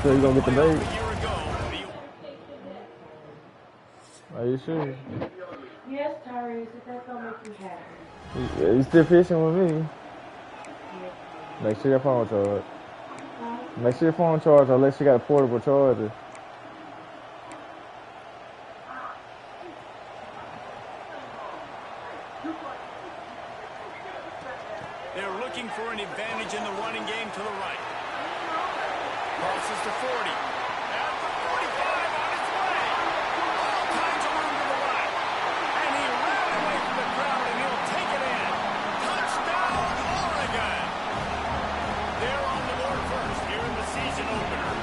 So you gonna get the bait? Are you sure? Yes, Tyrese, if that's gonna make you happy. You still fishing with me? Make sure your phone charged. Make sure your phone charged unless you got a portable charger. They're looking for an advantage in the running game to the right. Crosses to 40. At the 45 on its way. All kinds of room to the right. And he ran away from the crowd and he'll take it in. Touchdown, Oregon. They're on the board first here in the season opener.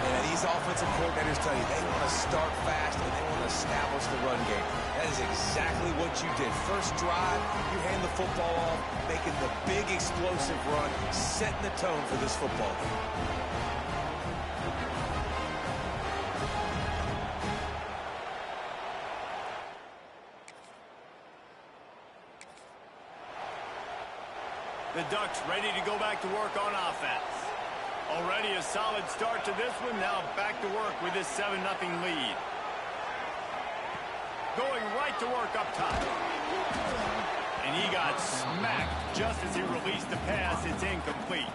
Yeah, these offensive coordinators tell you they want to start fast and they want to establish the run game. That is exactly what you did. First drive, you hand the football off, making the big explosive run, setting the tone for this football game. The Ducks ready to go back to work on offense. Already a solid start to this one. Now back to work with this 7-0 lead. Going right to work up top. And he got smacked just as he released the pass. It's incomplete.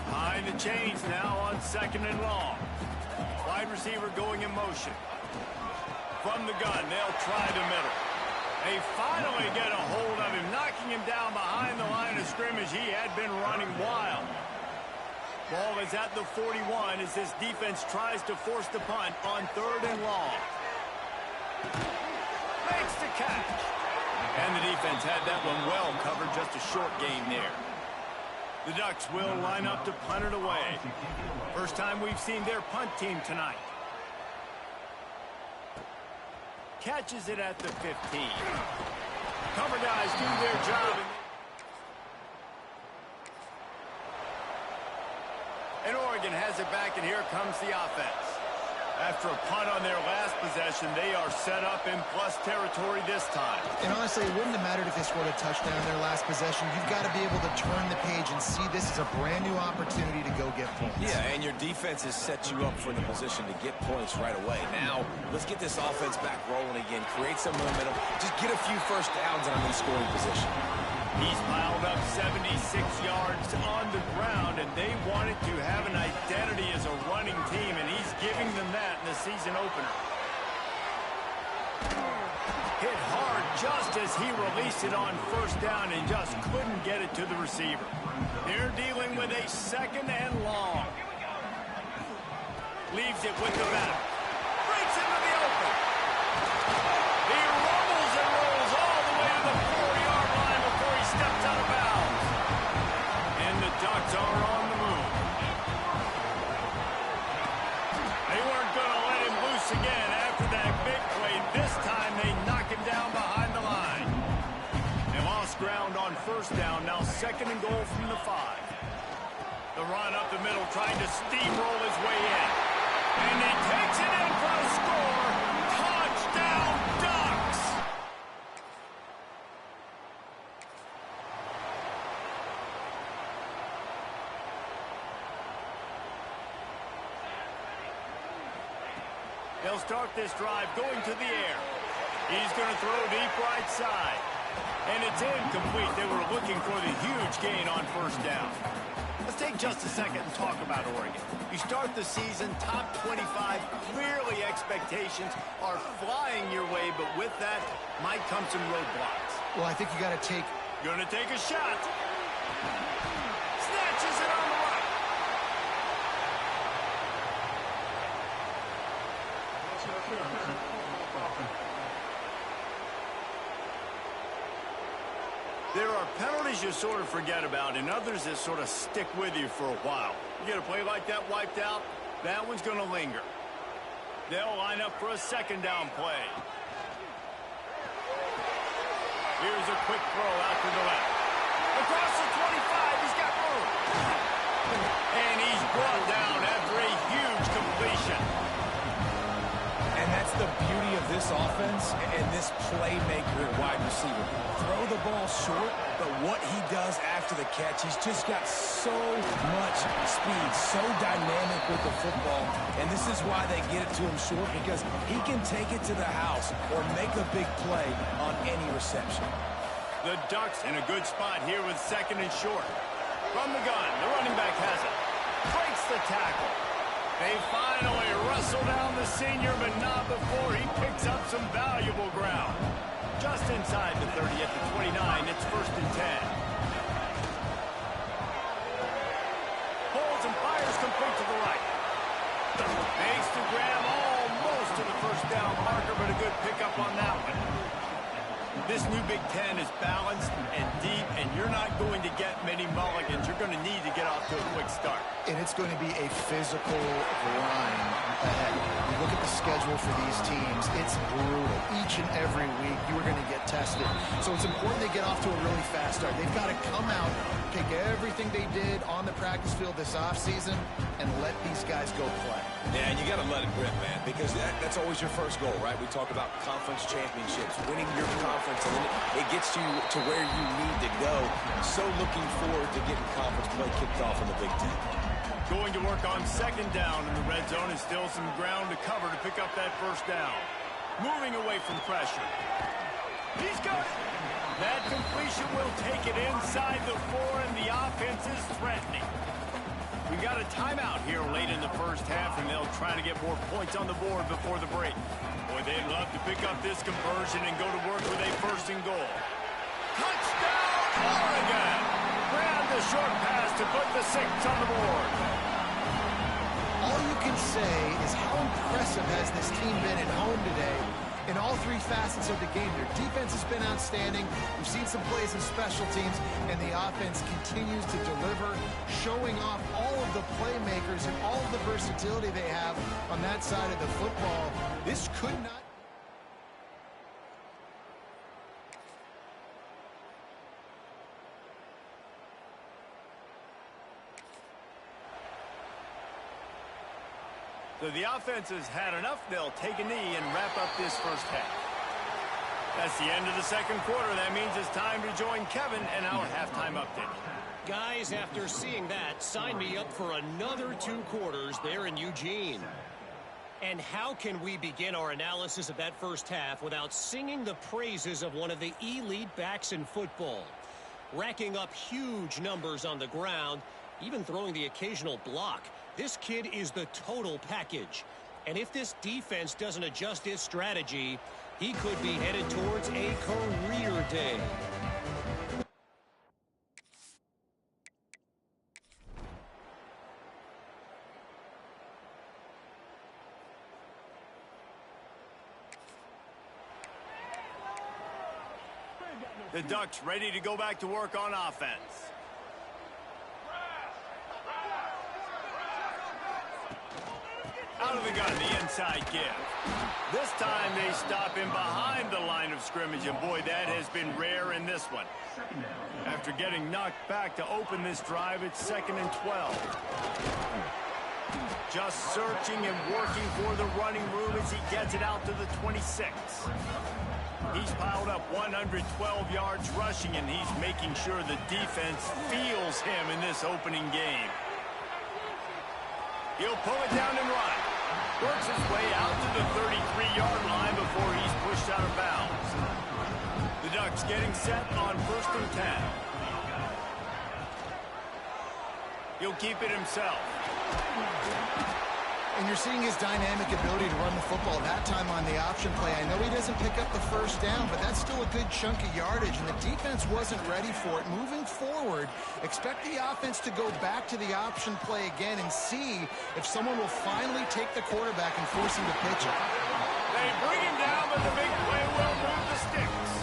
Behind the chains now on 2nd and long. Wide receiver going in motion. From the gun, they'll try the middle. They finally get a hold of him, knocking him down behind the line of scrimmage. He had been running wild. Ball is at the 41 as this defense tries to force the punt on 3rd and long. Makes the catch. And the defense had that one well covered, just a short game there. The Ducks will line up to punt it away. First time we've seen their punt team tonight. Catches it at the 15. Cover guys do their job. And Oregon has it back, and here comes the offense. After a punt on their last possession, they are set up in plus territory this time. And honestly, it wouldn't have mattered if they scored a touchdown in their last possession. You've got to be able to turn the page and see this as a brand new opportunity to go get points. Yeah, and your defense has set you up for the position to get points right away. Now, let's get this offense back rolling again, create some momentum, just get a few first downs on in scoring position. He's piled up 76 yards on the ground, and they wanted to have an identity as a running team, and he's giving them that in the season opener. Hit hard just as he released it on 1st down and just couldn't get it to the receiver. They're dealing with a 2nd and long. Leaves it with the back. Breaks into the open. He rumbles and rolls all the way to the 4-yard line before he steps out of bounds. And the Ducks are on the move. They weren't going to let him loose again after that big play. This time they knock him down behind the line. They lost ground on 1st down. Now 2nd and goal from the 5. The run up the middle, trying to steamroll his way in. And he takes it in for a score. Touchdown, Ducks! They'll start this drive going to the air. He's going to throw deep right side. And it's incomplete. They were looking for the huge gain on 1st down. Let's take just a second and talk about Oregon. You start the season top 25. Clearly expectations are flying your way, but with that might come some roadblocks. Well, I think you got to take... Gonna take a shot. Snatches it on the right. There are penalties you sort of forget about and others that sort of stick with you for a while. You get a play like that wiped out, that one's going to linger. They'll line up for a 2nd down play. Here's a quick throw out to the left. Across the 25, he's got room. And he's brought down after a huge completion. And that's the beauty of this offense and this playmaker at wide receiver. Throw the ball short, but what he does after the catch, he's just got so much speed, so dynamic with the football, and this is why they get it to him short, because he can take it to the house or make a big play on any reception. The Ducks in a good spot here with 2nd and short. From the gun, the running back has it. Breaks the tackle. They finally wrestle down the senior, but not before he picks up some valuable ground. Just inside the 30 at the 29, it's 1st and 10. Holds and fires complete to the right. Makes the grab almost to the 1st down marker, but a good pickup on that one. This new Big Ten is balanced and deep, and you're not going to get many mulligans. You're going to need to get off to a quick start. And it's going to be a physical grind ahead. You look at the schedule for these teams, it's brutal. Each and every week, you are going to get tested. So it's important they get off to a really fast start. They've got to come out, take everything they did on the practice field this offseason, and let these guys go play. Yeah, and you got to let it rip, man, because that's always your first goal, right? We talk about conference championships, winning your conference, and then it gets you to where you need to go. So looking forward to getting conference play kicked off in the Big Ten. Going to work on 2nd down in the red zone, and still some ground to cover to pick up that 1st down. Moving away from pressure. He's got it. That completion will take it inside the 4, and the offense is threatening. We've got a timeout here late in the 1st half, and they'll try to get more points on the board before the break. Boy, they'd love to pick up this conversion and go to work with a 1st and goal. Touchdown, Oregon! Grab the short pass to put the 6 on the board. All you can say is how impressive has this team been at home today in all 3 facets of the game. Their defense has been outstanding. We've seen some plays in special teams, and the offense continues to deliver, showing off all of the playmakers and all of the versatility they have on that side of the football. This could not... So the offense has had enough. They'll take a knee and wrap up this 1st half. That's the end of the 2nd quarter. That means it's time to join Kevin and our halftime update. Guys, after seeing that, sign me up for another 2 quarters there in Eugene. And how can we begin our analysis of that 1st half without singing the praises of one of the elite backs in football? Racking up huge numbers on the ground, even throwing the occasional block. This kid is the total package. And if this defense doesn't adjust its strategy, he could be headed towards a career day. The Ducks ready to go back to work on offense. Out of the gun, the inside give. This time they stop him behind the line of scrimmage, and boy, that has been rare in this one. After getting knocked back to open this drive, it's 2nd and 12. Just searching and working for the running room as he gets it out to the 26. He's piled up 112 yards rushing, and he's making sure the defense feels him in this opening game. He'll pull it down and run. Works his way out to the 33-yard line before he's pushed out of bounds. The Ducks getting set on 1st and 10. He'll keep it himself. And you're seeing his dynamic ability to run the football, that time on the option play. I know he doesn't pick up the 1st down, but that's still a good chunk of yardage, and the defense wasn't ready for it. Moving forward, expect the offense to go back to the option play again and see if someone will finally take the quarterback and force him to pitch it. They bring him down, but the big play will move the sticks.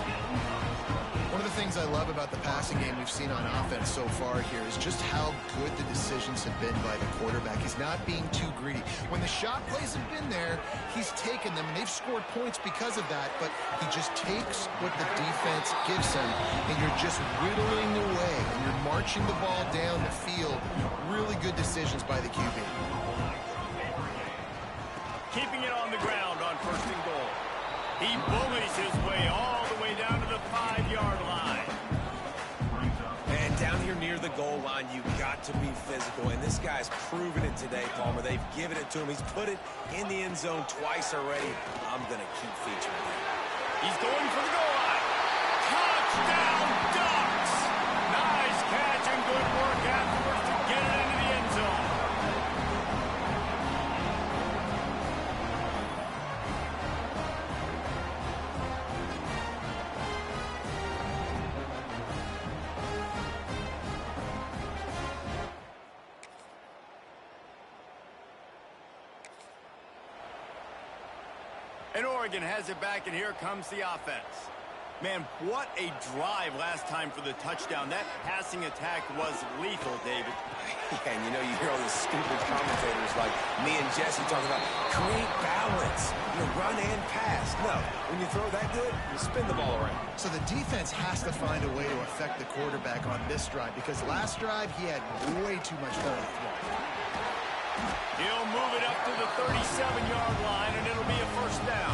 One of the things I love about the passing game we've seen on offense so far here is just how good the decisions have been by the quarterback. He's not being too greedy. When the shot plays have been there, he's taken them, and they've scored points because of that, but he just takes what the defense gives him, and you're just whittling away, and you're marching the ball down the field. Really good decisions by the QB. Keeping it on the ground on 1st and goal. He bullies his way all the way down to the 5-yard line. And down here near the goal line, you got to be physical. And this guy's proven it today, Palmer. They've given it to him. He's put it in the end zone twice already. I'm going to keep featuring him. He's going for the goal line. Touchdown, Ducks! Nice catch and good work afterwards to get it into the end zone. And Oregon has it back, and here comes the offense. Man, what a drive last time for the touchdown. That passing attack was lethal, David. Yeah, and you hear all these stupid commentators like me and Jesse talking about create balance, run and pass. No, when you throw that good, you spin the ball around. So the defense has to find a way to affect the quarterback on this drive, because last drive he had way too much ball to throw. He'll move it up to the 37-yard line, and it'll be a first down.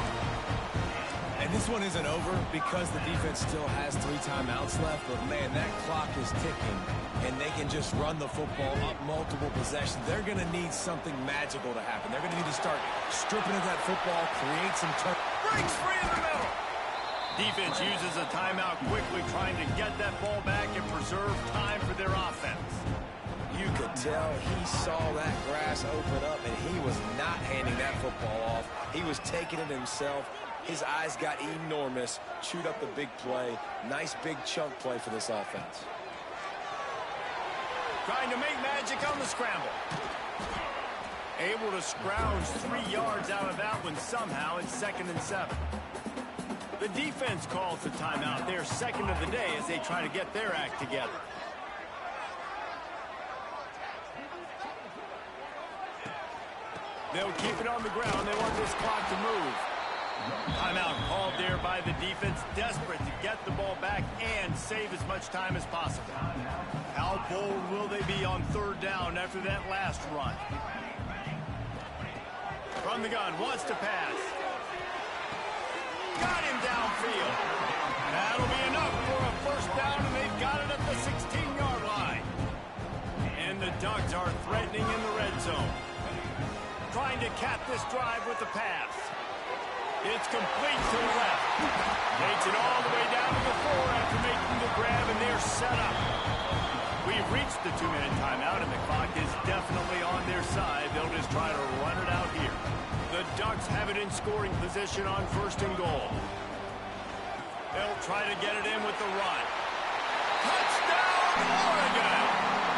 And this one isn't over because the defense still has 3 timeouts left. But, man, that clock is ticking, and they can just run the football up multiple possessions. They're going to need something magical to happen. They're going to need to start stripping at that football, create some turn. Breaks free in the middle. Defense uses a timeout quickly, trying to get that ball back and preserve time for their offense. You could tell he saw that grass open up, and he was not handing that football off. He was taking it himself. His eyes got enormous, chewed up the big play. Nice big chunk play for this offense. Trying to make magic on the scramble. Able to scrounge 3 yards out of that one somehow in 2nd and 7. The defense calls the timeout, their second of the day, as they try to get their act together. They'll keep it on the ground. They want this clock to move. Timeout called there by the defense, desperate to get the ball back and save as much time as possible. How bold will they be on 3rd down after that last run? From the gun, wants to pass. Got him downfield. That'll be enough for a first down, and they've got it at the 16-yard line. And the Ducks are threatening in the red zone. Trying to cap this drive with the pass. It's complete to the left. Takes it all the way down to the 4 after making the grab, and they're set up. We've reached the 2-minute timeout, and the clock is definitely on their side. They'll just try to run it out here. The Ducks have it in scoring position on 1st and goal. They'll try to get it in with the run. Touchdown, Oregon!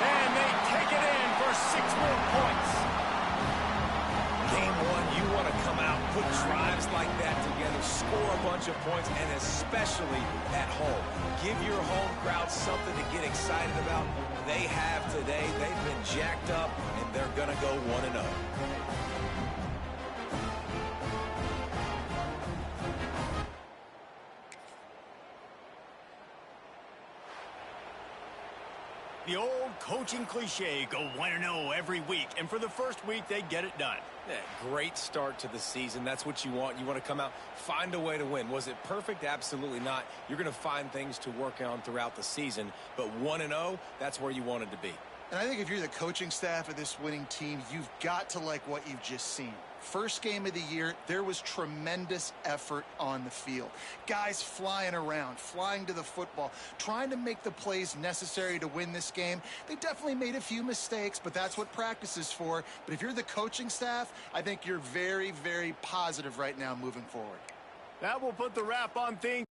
And they take it in for 6 more points. Game 1, you want to come out, put drives like that together, score a bunch of points, and especially at home. Give your home crowd something to get excited about. They have today. They've been jacked up, and they're going to go 1-0. The old coaching cliche, go 1-0 every week, and for the first week, they get it done. Yeah, great start to the season. That's what you want. You want to come out, find a way to win. Was it perfect? Absolutely not. You're going to find things to work on throughout the season, but 1-0, that's where you wanted to be. And I think if you're the coaching staff of this winning team, you've got to like what you've just seen. First game of the year, there was tremendous effort on the field. Guys flying around, flying to the football, trying to make the plays necessary to win this game. They definitely made a few mistakes, but that's what practice is for. But if you're the coaching staff, I think you're very, very positive right now moving forward. That will put the wrap on things.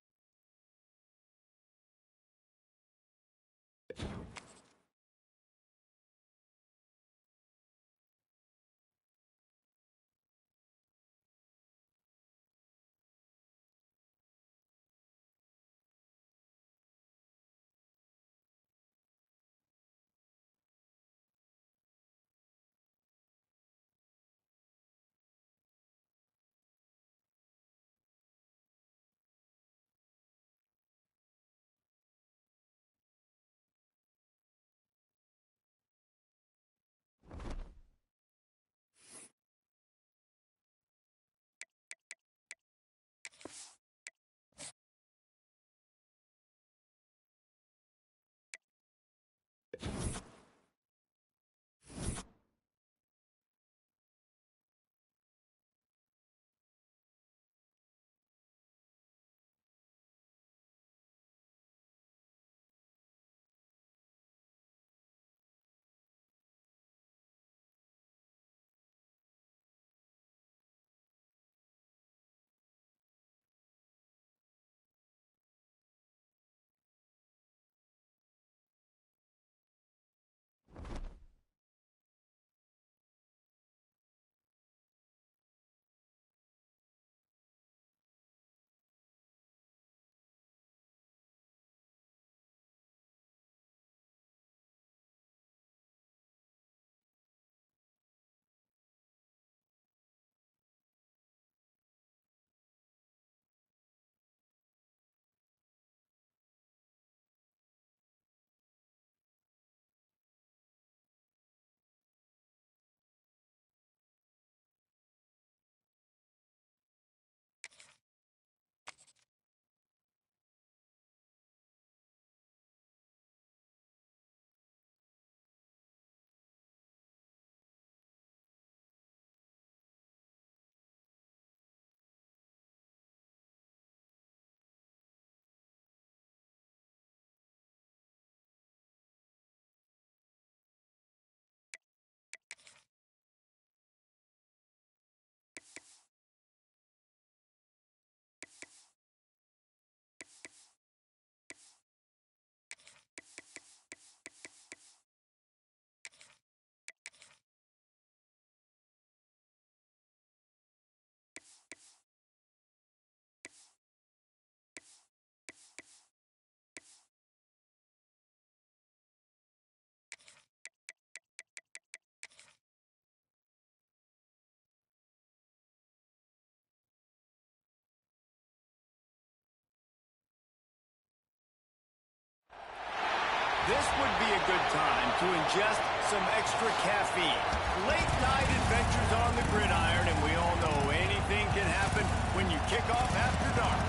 This would be a good time to ingest some extra caffeine. Late night adventures on the gridiron, and we all know anything can happen when you kick off after dark.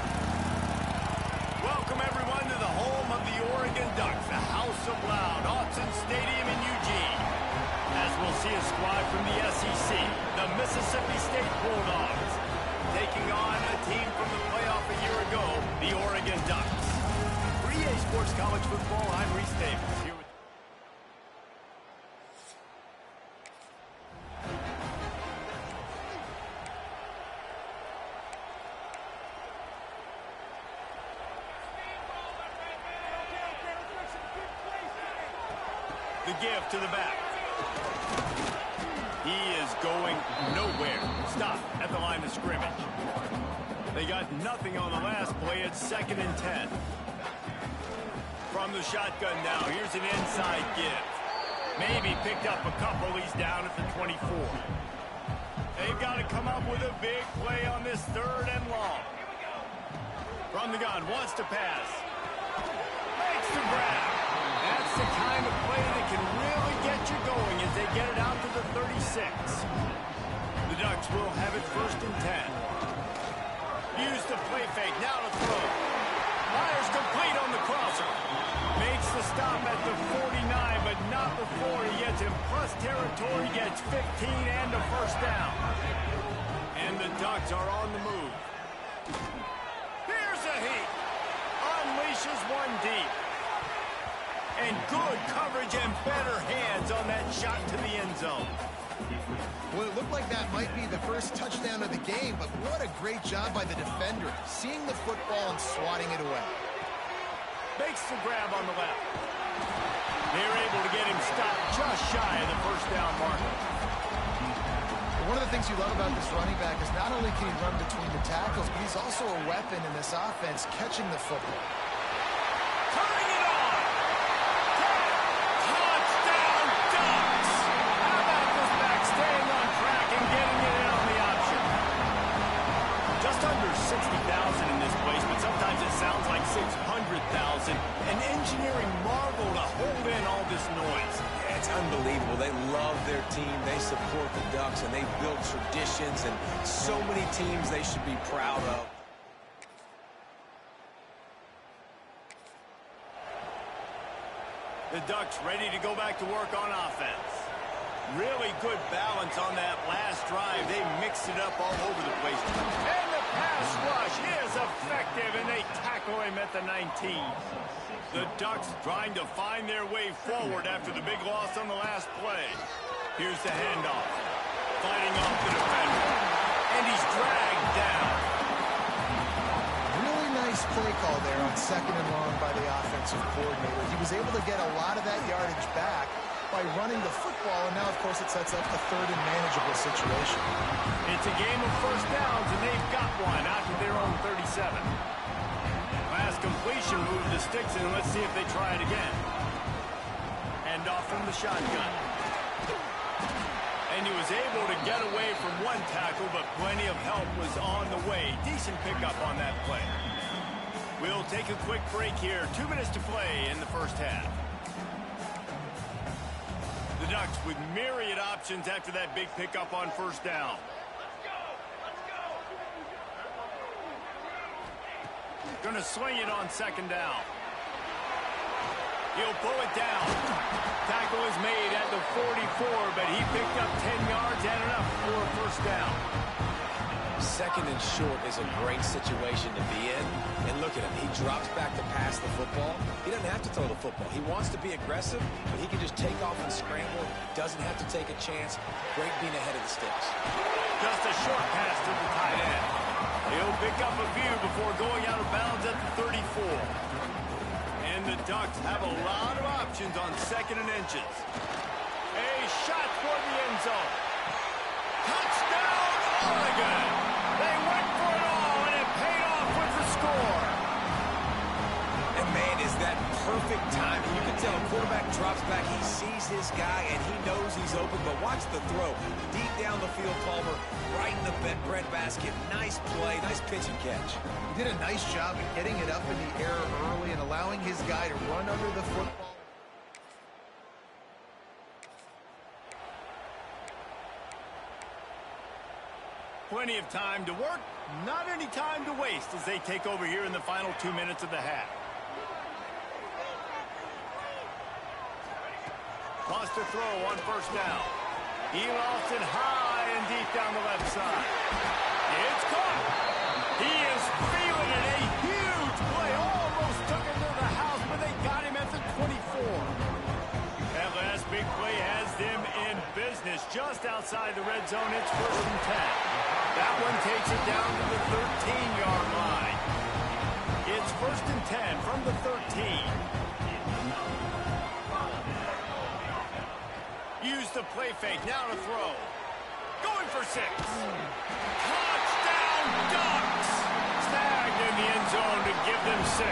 Welcome everyone to the home of the Oregon Ducks, the House of Loud, Autzen Stadium in Eugene. As we'll see a squad from the SEC, the Mississippi State Bulldogs, taking on a team from the playoff a year ago, the Oregon Ducks. For EA Sports College Football, I'm Reese Davis. Here with the give to the back. He is going nowhere. Stop at the line of scrimmage. They got nothing on the last play. It's 2nd and 10. From the shotgun now, here's an inside give. Maybe picked up a couple. He's down at the 24. They've got to come up with a big play on this 3rd and long. From the gun, wants to pass. Makes the grab. That's the kind of play that can really get you going as they get it out to the 36. The Ducks will have it 1st and 10. Use the play fake, now to throw. Fires complete on the crosser. Makes the stop at the 49, but not before he gets in plus territory, gets 15 and a 1st down. And the Ducks are on the move. Here's a heat. Unleashes one deep. And good coverage and better hands on that shot to the end zone. Well, it looked like that might be the first touchdown of the game, but what a great job by the defender, seeing the football and swatting it away. Makes the grab on the left. They're able to get him stopped just shy of the 1st down marker. One of the things you love about this running back is not only can he run between the tackles, but he's also a weapon in this offense, catching the football. Turning it on! Touchdown Ducks! How about this back staying on track and getting it in on the option? Just under 60,000 in this place, but sometimes it sounds like 600,000. An engineering marvel to hold in all this noise. It's unbelievable. They love their team. They support the Ducks, and they've built traditions and so many teams they should be proud of. The Ducks ready to go back to work on offense. Really good balance on that last drive. They mixed it up all over the place. And the pass rush is effective, and they tackle him at the 19. The Ducks trying to find their way forward after the big loss on the last play. Here's the handoff. Fighting off the defender. And he's dragged down. Really nice play call there on 2nd and long by the offensive coordinator. He was able to get a lot of that yardage back by running the football, and now, of course, it sets up a 3rd and manageable situation. It's a game of 1st downs, and they've got one out to their own 37. Last completion moved the sticks, and let's see if they try it again. And off from the shotgun. And he was able to get away from one tackle, but plenty of help was on the way. Decent pickup on that play. We'll take a quick break here. 2 minutes to play in the 1st half. The Ducks with myriad options after that big pickup on 1st down. Gonna swing it on 2nd down. He'll pull it down. Tackle is made at the 44, but he picked up 10 yards and enough for a 1st down. 2nd and short is a great situation to be in. And look at him. He drops back to pass the football. He doesn't have to throw the football. He wants to be aggressive, but he can just take off and scramble. Doesn't have to take a chance. Great being ahead of the sticks. Just a short pass to the tight end. He'll pick up a few before going out of bounds at the 34. And the Ducks have a lot of options on 2nd and inches. A shot toward the end zone. Touchdown, Oregon! They went for it all, and it paid off with the score. And man, is that perfect timing. You can tell a quarterback drops back. He sees his guy, and he knows he's open. But watch the throw. Deep down the field, Palmer, right in the breadbasket. Nice play, nice pitch and catch. He did a nice job of getting it up in the air early and allowing his guy to run under the football. Plenty of time to work, not any time to waste as they take over here in the final 2 minutes of the half. Wants to throw on first down. He lofts it high and deep down the left side. It's caught. He is feeling it. A huge play. Almost took him to the house, but they got him at the 24. That last big play has them in business just outside the red zone. It's 1st and 10. That one takes it down to the 13-yard line. It's 1st and 10 from the 13. Use the play fake. Now to throw. Going for 6. Touchdown Ducks! Snagged in the end zone to give them 6.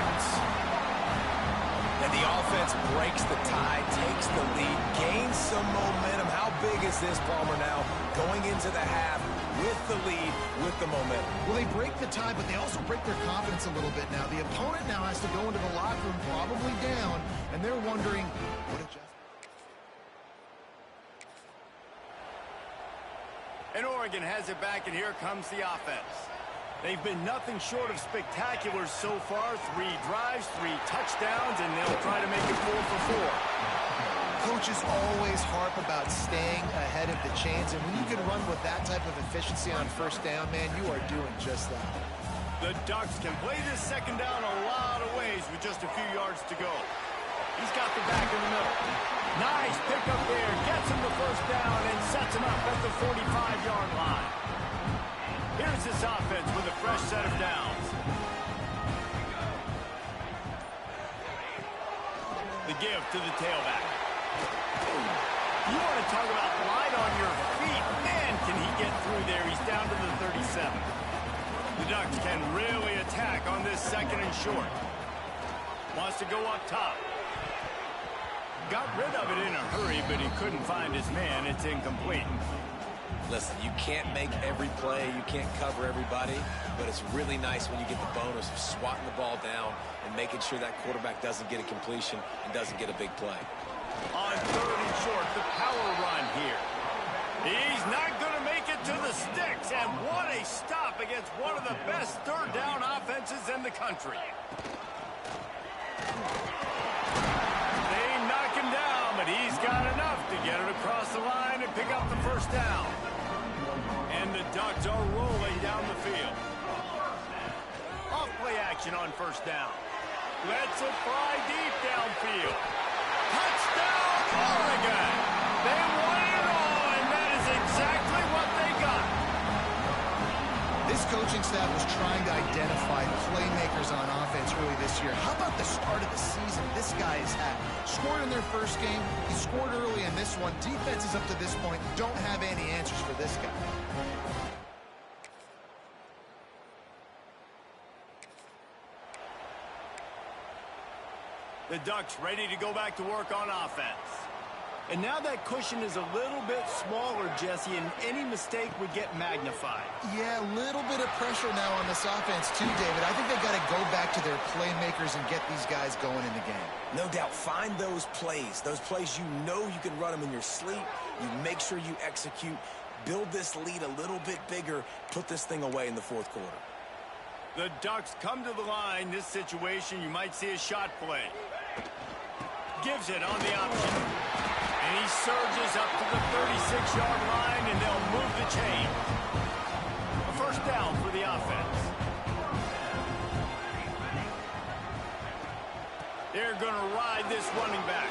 And the offense breaks the tie, takes the lead, gains some momentum. How big is this, Palmer, now going into the half with the lead, with the momentum? Well, they break the tie, but they also break their confidence a little bit now. The opponent now has to go into the locker room probably down, and they're wondering what adjustment. And Oregon has it back, and here comes the offense. They've been nothing short of spectacular so far. 3 drives, 3 touchdowns, and they'll try to make it 4 for 4. Coaches always harp about staying ahead of the chains, and when you can run with that type of efficiency on first down, man, you are doing just that. The Ducks can play this second down a lot of ways with just a few yards to go. He's got the back in the middle. Nice pickup there. Gets him the first down and sets him up at the 45-yard line. Here's this offense with a fresh set of downs. The give to the tailback. You want to talk about light on your feet. Man, can he get through there. He's down to the 37. The Ducks can really attack on this 2nd and short. Wants to go up top. Got rid of it in a hurry, but he couldn't find his man. It's incomplete. Listen, you can't make every play, you can't cover everybody, but it's really nice when you get the bonus of swatting the ball down and making sure that quarterback doesn't get a completion and doesn't get a big play. On 3rd and short, the power run here. He's not going to make it to the sticks, and what a stop against one of the best 3rd down offenses in the country. They knock him down, but he's got enough to get it across the line and pick up the first down. And the Ducks are rolling down the field. Off play action on first down. Lets it fly deep downfield. Touchdown, Oregon! They won it all, and that is exactly what they got. This coaching staff was trying to identify playmakers on offense early this year. How about the start of the season this guy has had? Scored in their first game. He scored early in this one. Defenses up to this point don't have any answers for this guy. The Ducks ready to go back to work on offense. And now that cushion is a little bit smaller, Jesse, and any mistake would get magnified. Yeah, a little bit of pressure now on this offense too, David. I think they've got to go back to their playmakers and get these guys going in the game. No doubt, find those plays you know you can run them in your sleep. You make sure you execute, build this lead a little bit bigger, put this thing away in the 4th quarter. The Ducks come to the line. This situation, you might see a shot play. Gives it on the option. And he surges up to the 36-yard line, and they'll move the chain. A first down for the offense. They're going to ride this running back.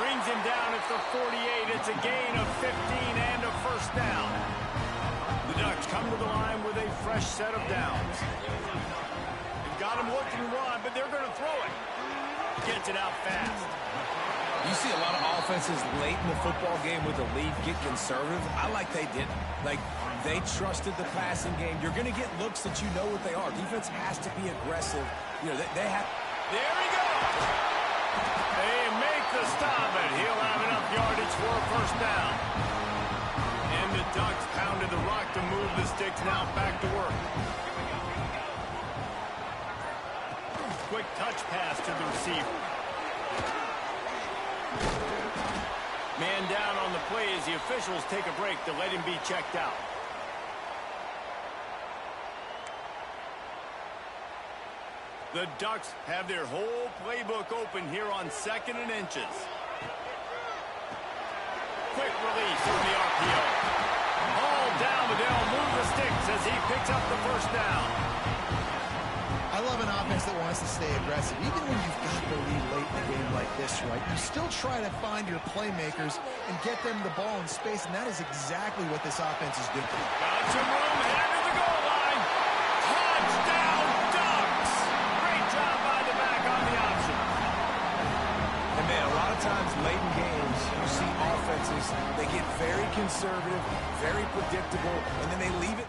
Brings him down at the 48. It's a gain of 15 and a first down. The Ducks come to the line with a fresh set of downs. They've got him looking to run, but they're going to throw it. Gets it out fast. You see a lot of offenses late in the football game with the lead get conservative. I like they didn't. Like, they trusted the passing game. You're going to get looks that you know what they are. Defense has to be aggressive. You know, they have... There he goes. They make the stop, and he'll have enough yardage for a first down. And the Ducks pounded the rock to move the sticks. Now back to work. Quick touch pass to the receiver. Man down on the play as the officials take a break to let him be checked out. The Ducks have their whole playbook open here on 2nd and inches. Quick release on the RPO. All down, but they'll move the sticks as he picks up the first down. I love an offense that wants to stay aggressive. Even when you've got the lead late in a game like this, right, you still try to find your playmakers and get them the ball in space, and that is exactly what this offense is doing. Got some room ahead of the goal line. Touchdown, Ducks! Great job by the back on the option. And, man, a lot of times late in games, you see offenses, they get very conservative, very predictable, and then they leave it.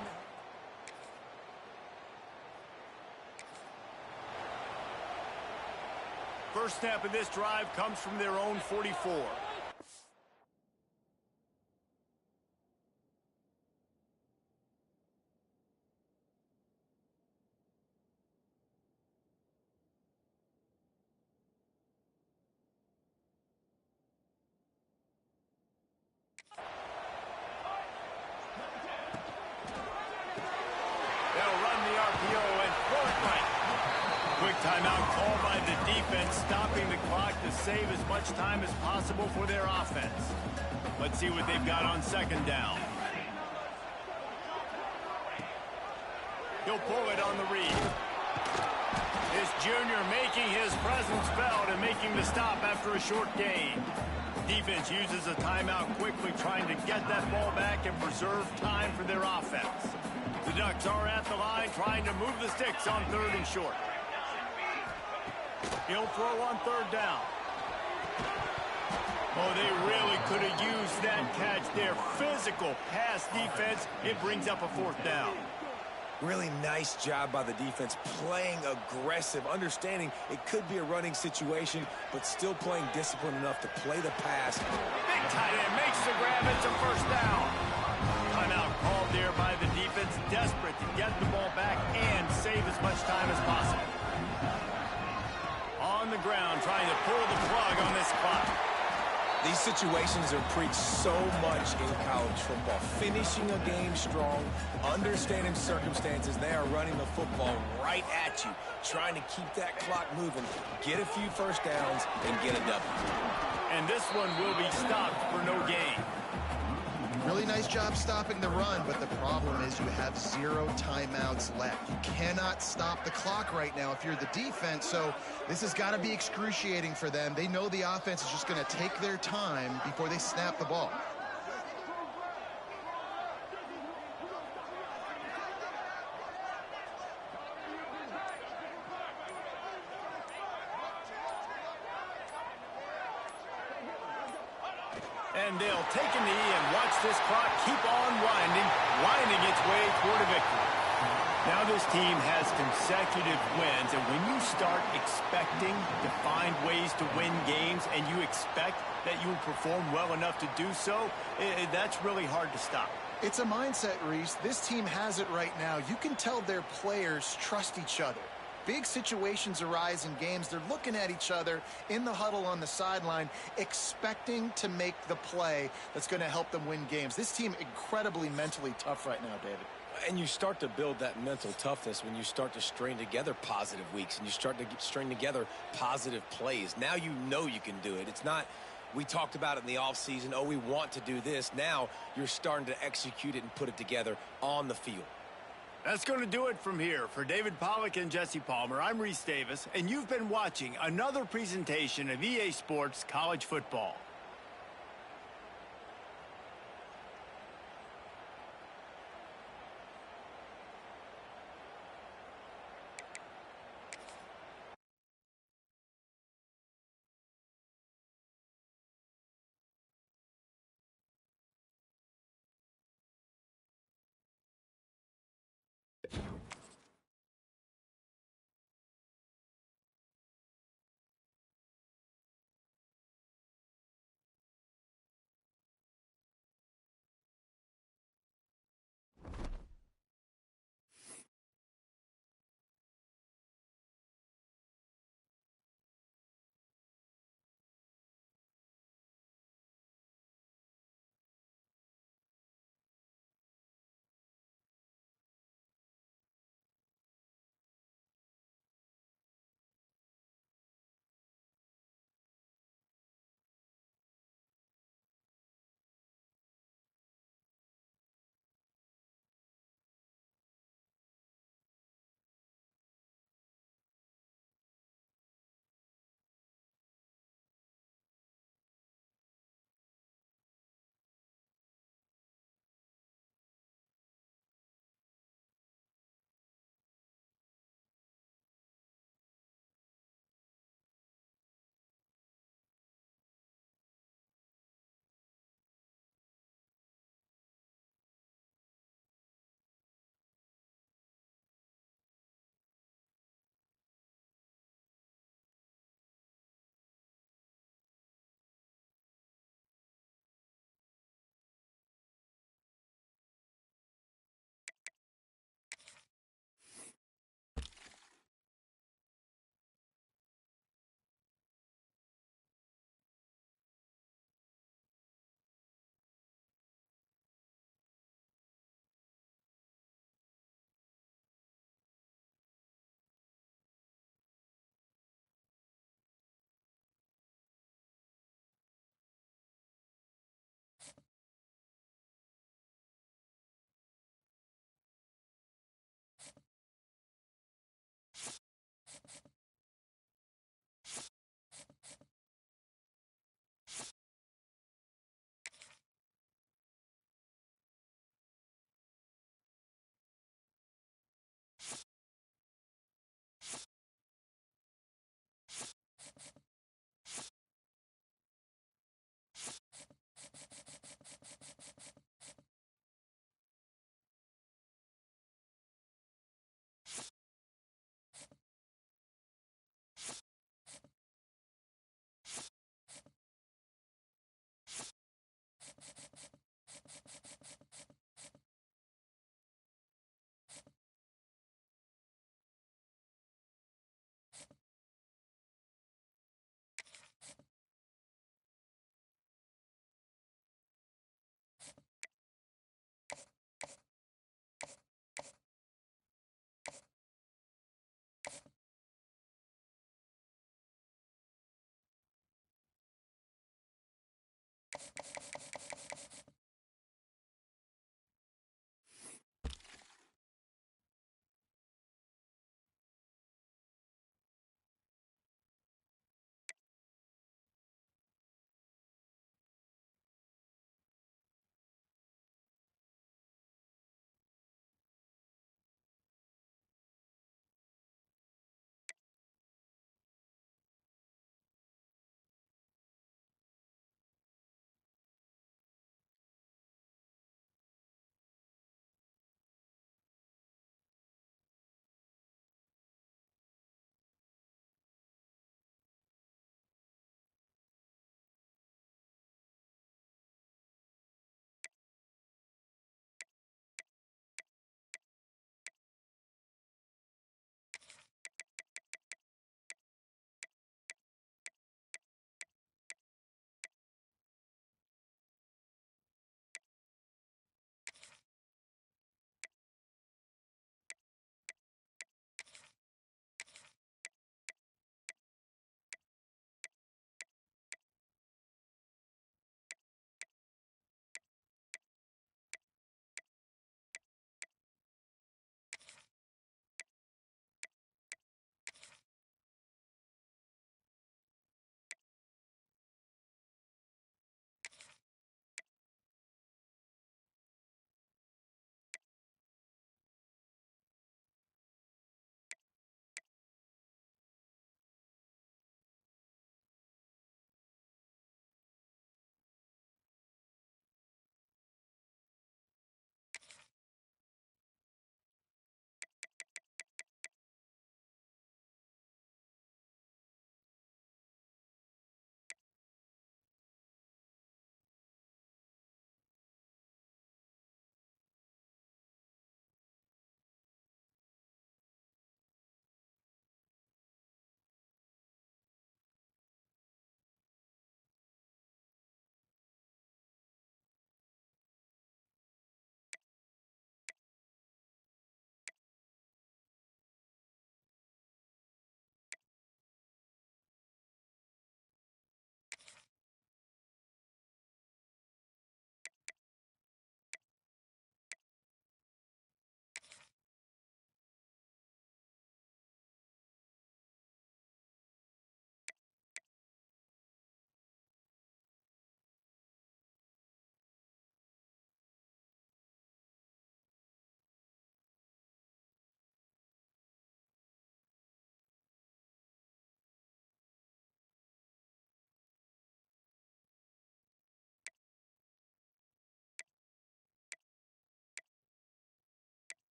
First snap of this drive comes from their own 44. They'll run the RPO and throw it right. Quick timeout called by the defense, stopping the clock to save as much time as possible for their offense. Let's see what they've got on 2nd down. He'll pull it on the read. This junior making his presence felt and making the stop after a short gain. Defense uses a timeout quickly, trying to get that ball back and preserve time for their offense. The Ducks are at the line, trying to move the sticks on 3rd and short. He'll throw on 3rd down. Oh, they really could have used that catch there. Physical pass defense. It brings up a 4th down. Really nice job by the defense, playing aggressive, understanding it could be a running situation, but still playing disciplined enough to play the pass. Big tight end makes the grab. It's a 1st down. Timeout called there by the defense, desperate to get the ball back and save as much time as possible. On the ground, trying to pull the plug on this clock. These situations are preached so much in college football. Finishing a game strong, understanding circumstances. They are running the football right at you, trying to keep that clock moving, get a few 1st downs, and get a W. And this one will be stopped for no gain. Really nice job stopping the run, but the problem is you have 0 timeouts left. You cannot stop the clock right now if you're the defense, so this has got to be excruciating for them. They know the offense is just going to take their time before they snap the ball. And they'll take a knee and watch this clock keep on winding its way toward a victory. Now this team has consecutive wins, and when you start expecting to find ways to win games and you expect that you will perform well enough to do so, that's really hard to stop. It's a mindset, Reese. This team has it right now. You can tell their players trust each other. Big situations arise in games. They're looking at each other in the huddle on the sideline, expecting to make the play that's going to help them win games. This team incredibly mentally tough right now, David. And you start to build that mental toughness when you start to string together positive weeks and you start to string together positive plays. Now you know you can do it. It's not, we talked about it in the offseason, oh, we want to do this. Now you're starting to execute it and put it together on the field. That's going to do it from here. For David Pollack and Jesse Palmer, I'm Reese Davis, and you've been watching another presentation of EA Sports College Football.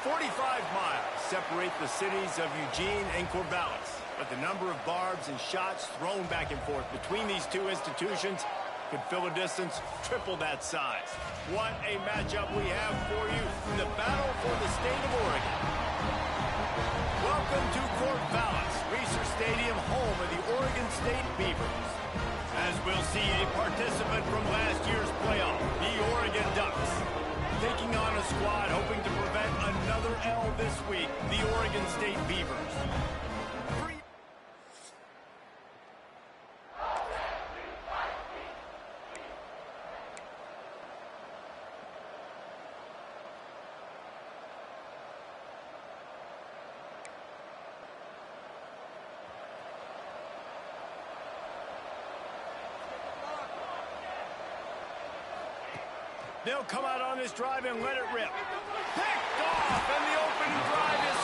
45 miles separate the cities of Eugene and Corvallis, but the number of barbs and shots thrown back and forth between these two institutions could fill a distance triple that size. What a matchup we have for you in the battle for the state of Oregon. Welcome to Corvallis, Reser Stadium, home of the Oregon State Beavers. As we'll see a participant from last year's playoff, the Oregon Ducks. Taking on a squad hoping to prevent another L this week, the Oregon State Beavers. They'll come out on this drive and let it rip. Picked off, and the opening drive is...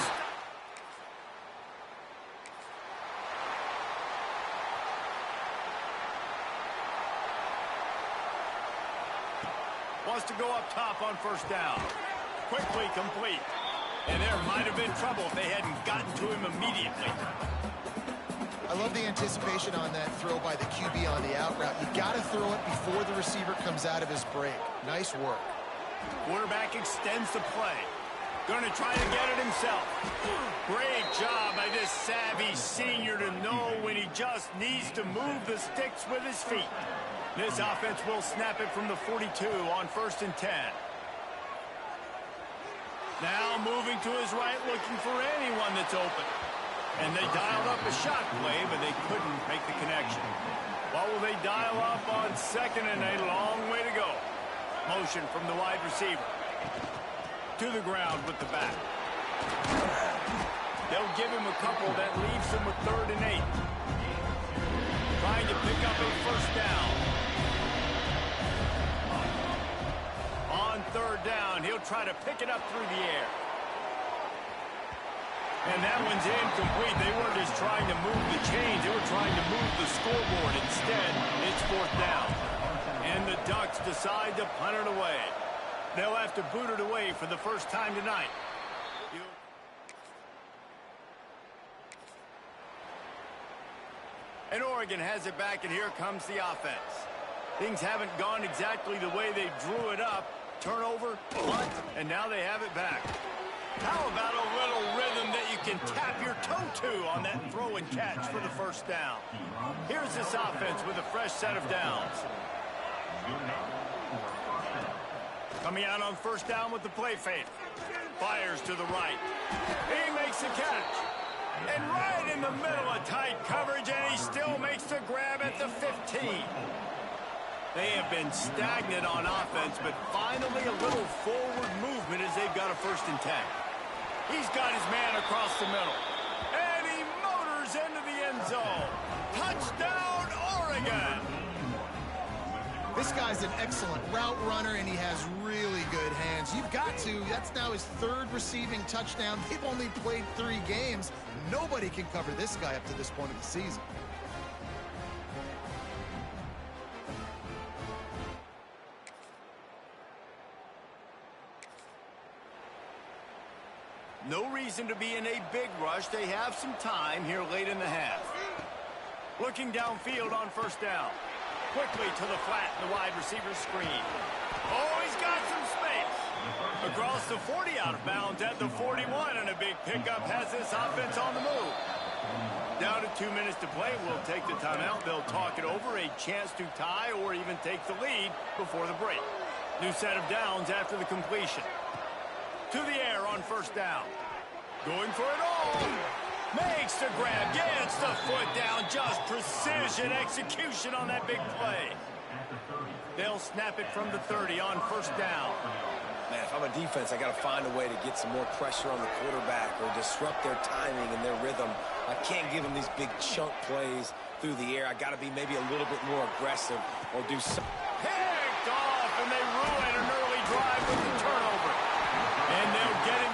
Wants to go up top on first down. Quickly complete. And there might have been trouble if they hadn't gotten to him immediately. I love the anticipation on that throw by the QB on the out route. You got to throw it before the receiver comes out of his break. Nice work. Quarterback extends the play. Going to try to get it himself. Great job by this savvy senior to know when he just needs to move the sticks with his feet. This offense will snap it from the 42 on 1st and 10. Now moving to his right, looking for anyone that's open. And they dialed up a shot play, but they couldn't make the connection. What will they dial up on 2nd and a long way to go? Motion from the wide receiver. To the ground with the back. They'll give him a couple that leaves him with 3rd and 8. Trying to pick up a first down. On 3rd down, he'll try to pick it up through the air. And that one's incomplete. They weren't just trying to move the chains. They were trying to move the scoreboard. Instead, it's 4th down. And the Ducks decide to punt it away. They'll have to boot it away for the first time tonight. And Oregon has it back, and here comes the offense. Things haven't gone exactly the way they drew it up. Turnover, punt, and now they have it back. How about a little rhythm that you can tap your toe to on that throw and catch for the first down? Here's this offense with a fresh set of downs. Coming out on first down with the play fake. Fires to the right. He makes the catch. And right in the middle of tight coverage, and he still makes the grab at the 15. They have been stagnant on offense, but finally a little forward movement as they've got a 1st and 10. He's got his man across the middle. And he motors into the end zone. Touchdown, Oregon! This guy's an excellent route runner, and he has really good hands. You've got to. That's now his 3rd receiving touchdown. They've only played 3 games. Nobody can cover this guy up to this point of the season. No reason to be in a big rush. They have some time here late in the half. Looking downfield on first down. Quickly to the flat, the wide receiver screen. Oh, he's got some space. Across the 40 out of bounds at the 41, and a big pickup has this offense on the move. Down to 2 minutes to play. We'll take the timeout. They'll talk it over. A chance to tie or even take the lead before the break. New set of downs after the completion. To the air on first down. Going for it all. Makes the grab. Gets the foot down. Just precision execution on that big play. They'll snap it from the 30 on first down. Man, if I'm a defense, I got to find a way to get some more pressure on the quarterback or disrupt their timing and their rhythm. I can't give them these big chunk plays through the air. I got to be maybe a little bit more aggressive or do something. Picked off, and they ruin an early drive with the turnover. And they'll get him.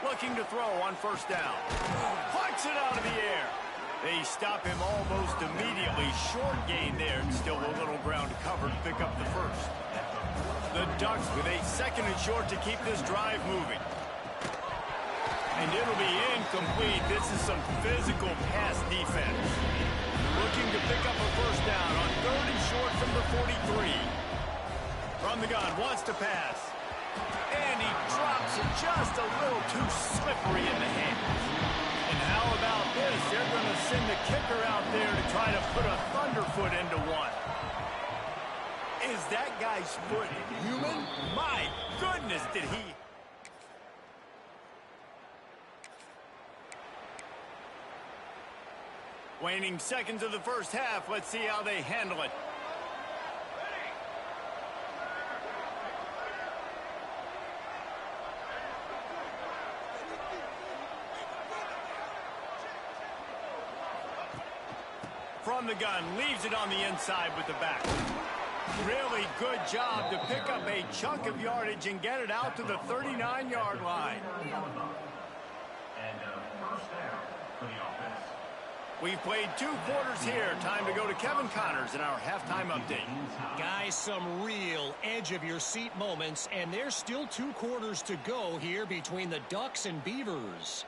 Looking to throw on first down. Punts it out of the air. they stop him almost immediately. Short gain there, and still a little ground covered to pick up the first. The Ducks with a 2nd and short to keep this drive moving. And it'll be incomplete. This is some physical pass defense. Looking to pick up a first down on 3rd and short from the 43. From the gun, wants to pass. And he drops it just a little too slippery in the hands. And how about this? They're going to send the kicker out there to try to put a thunderfoot into one. Is that guy's foot human? My goodness, did he... Waning seconds of the first half. Let's see how they handle it. From the gun, leaves it on the inside with the back. Really good job to pick up a chunk of yardage and get it out to the 39-yard line. We've played 2 quarters here. Time to go to Kevin Connors in our halftime update. Guys, some real edge-of-your-seat moments, and there's still 2 quarters to go here between the Ducks and Beavers.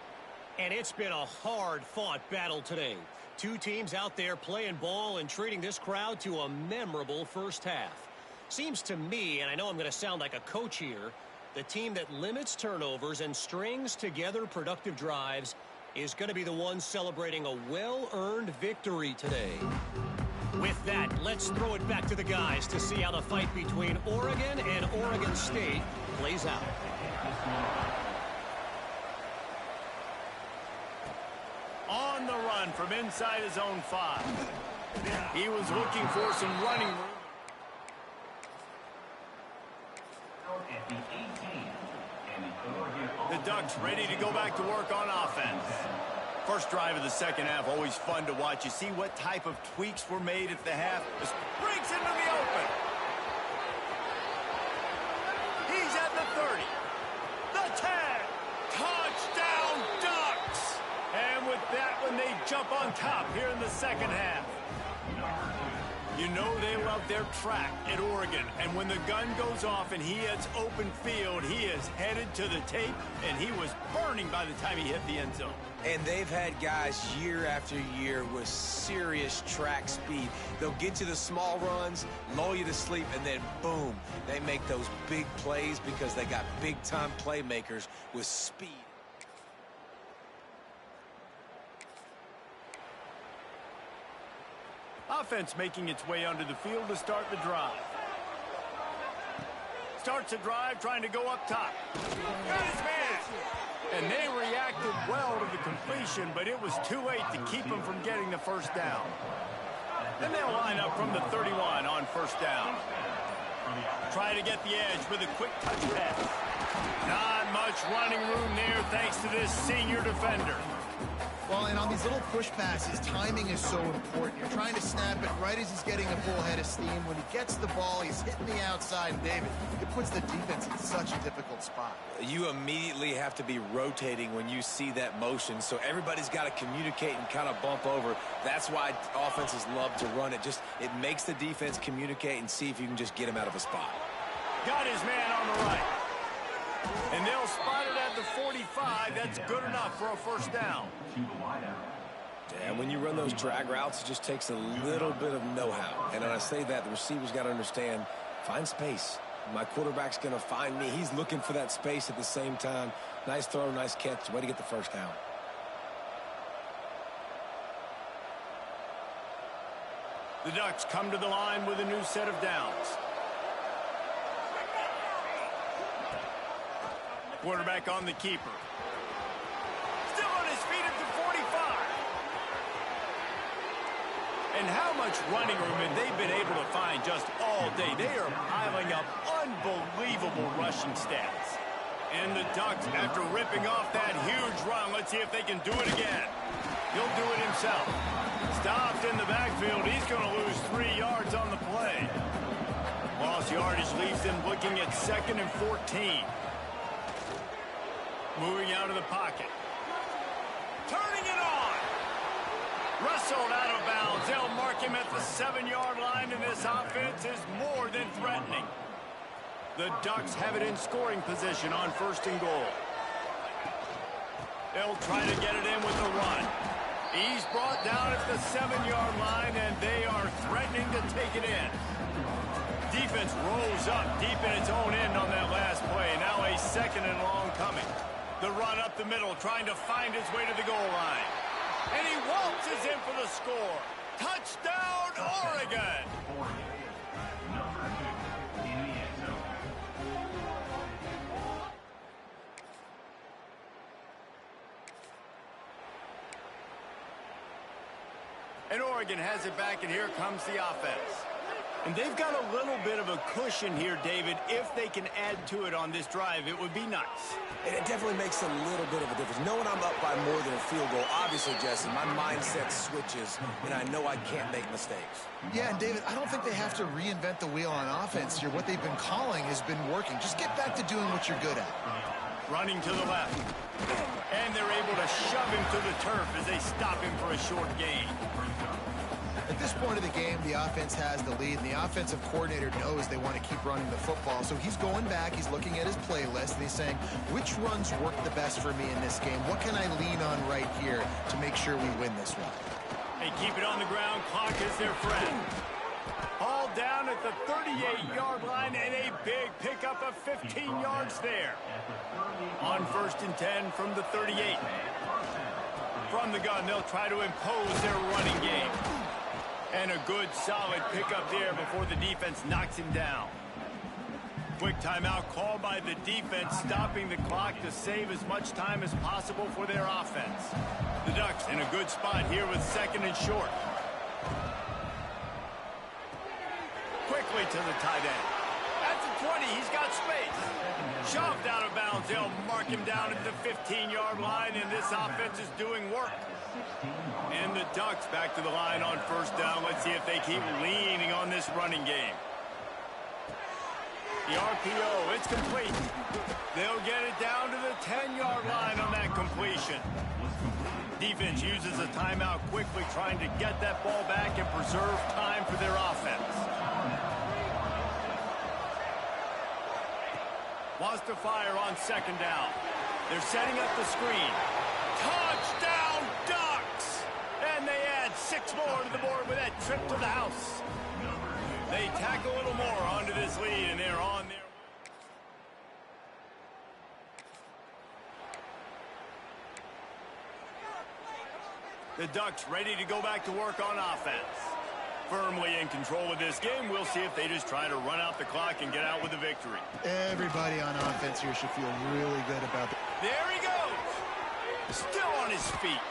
And it's been a hard-fought battle today. 2 teams out there playing ball and treating this crowd to a memorable first half. Seems to me, and I know I'm going to sound like a coach here, the team that limits turnovers and strings together productive drives is going to be the one celebrating a well-earned victory today. With that, let's throw it back to the guys to see how the fight between Oregon and Oregon State plays out. On the run from inside his own 5. He was looking for some running room. The Ducks ready to go back to work on offense. First drive of the second half, always fun to watch. You see what type of tweaks were made at the half. This breaks into the open. He's at the 30. The 10. Touchdown, Ducks! And with that one, they jump on top here in the second half. You know they love their track at Oregon, and when the gun goes off and he hits open field, he is headed to the tape, and he was burning by the time he hit the end zone. And they've had guys year after year with serious track speed. They'll get you the small runs, lull you to sleep, and then boom, they make those big plays because they got big-time playmakers with speed. Offense making its way onto the field to start the drive. Starts the drive trying to go up top. Got his man! And they reacted well to the completion, but it was too late to keep them from getting the first down. Then they'll line up from the 31 on first down. Try to get the edge with a quick touch pass. Not much running room there thanks to this senior defender. Well, and on these little push passes, timing is so important. You're trying to snap it right as he's getting a full head of steam. When he gets the ball, he's hitting the outside, and David, it puts the defense in such a difficult spot. You immediately have to be rotating when you see that motion, so everybody's got to communicate and kind of bump over. That's why offenses love to run it. It makes the defense communicate and see if you can just get him out of a spot. Got his man on the right. And they'll spot it at the 45. That's good enough for a first down. And when you run those drag routes, it just takes a little bit of know-how. And when I say that, the receiver's got to understand, find space. My quarterback's going to find me. He's looking for that space at the same time. Nice throw, nice catch. Way to get the first down. The Ducks come to the line with a new set of downs. Quarterback on the keeper. Still on his feet at the 45. And how much running room have they been able to find just all day? They are piling up unbelievable rushing stats. And the Ducks, after ripping off that huge run, let's see if they can do it again. He'll do it himself. Stopped in the backfield. He's going to lose 3 yards on the play. Lost yardage leaves them looking at 2nd and 14. Moving out of the pocket. Turning it on. Wrestled out of bounds. They'll mark him at the 7-yard line, and this offense is more than threatening. The Ducks have it in scoring position on 1st and goal. They'll try to get it in with the run. He's brought down at the 7-yard line, and they are threatening to take it in. Defense rolls up deep in its own end on that last play. Now a 2nd and long coming. The run up the middle, trying to find his way to the goal line. And he waltzes in for the score. Touchdown, Oregon! And Oregon has it back, and here comes the offense. And they've got a little bit of a cushion here, David. If they can add to it on this drive, it would be nice. And it definitely makes a little bit of a difference. Knowing I'm up by more than a field goal, obviously, Jesse, my mindset switches, and I know I can't make mistakes. Yeah, and David, I don't think they have to reinvent the wheel on offense here. What they've been calling has been working. Just get back to doing what you're good at. Running to the left. And they're able to shove him to the turf as they stop him for a short gain. At this point of the game, the offense has the lead, and the offensive coordinator knows they want to keep running the football. So he's going back, he's looking at his playlist, and he's saying, which runs work the best for me in this game? What can I lean on right here to make sure we win this one? They keep it on the ground. Clock is their friend. All down at the 38-yard line, and a big pickup of 15 yards there. On 1st and 10 from the 38. From the gun, they'll try to impose their running game. And a good, solid pickup there before the defense knocks him down. Quick timeout called by the defense, stopping the clock to save as much time as possible for their offense. The Ducks in a good spot here with 2nd and short. Quickly to the tight end. At the 20, he's got space. Shoved out of bounds. They'll mark him down at the 15-yard line, and this offense is doing work. And the Ducks back to the line on 1st down. Let's see if they keep leaning on this running game. The RPO, it's complete. They'll get it down to the 10-yard line on that completion. Defense uses a timeout quickly, trying to get that ball back and preserve time for their offense. Wants to fire on 2nd down. They're setting up the screen. Touchdown, Ducks! And they add 6 more to the board with that trip to the house. They tack a little more onto this lead, and they're on their way. The Ducks ready to go back to work on offense. Firmly in control of this game. We'll see if they just try to run out the clock and get out with a victory. Everybody on offense here should feel really good about it. There he goes. Still on his feet.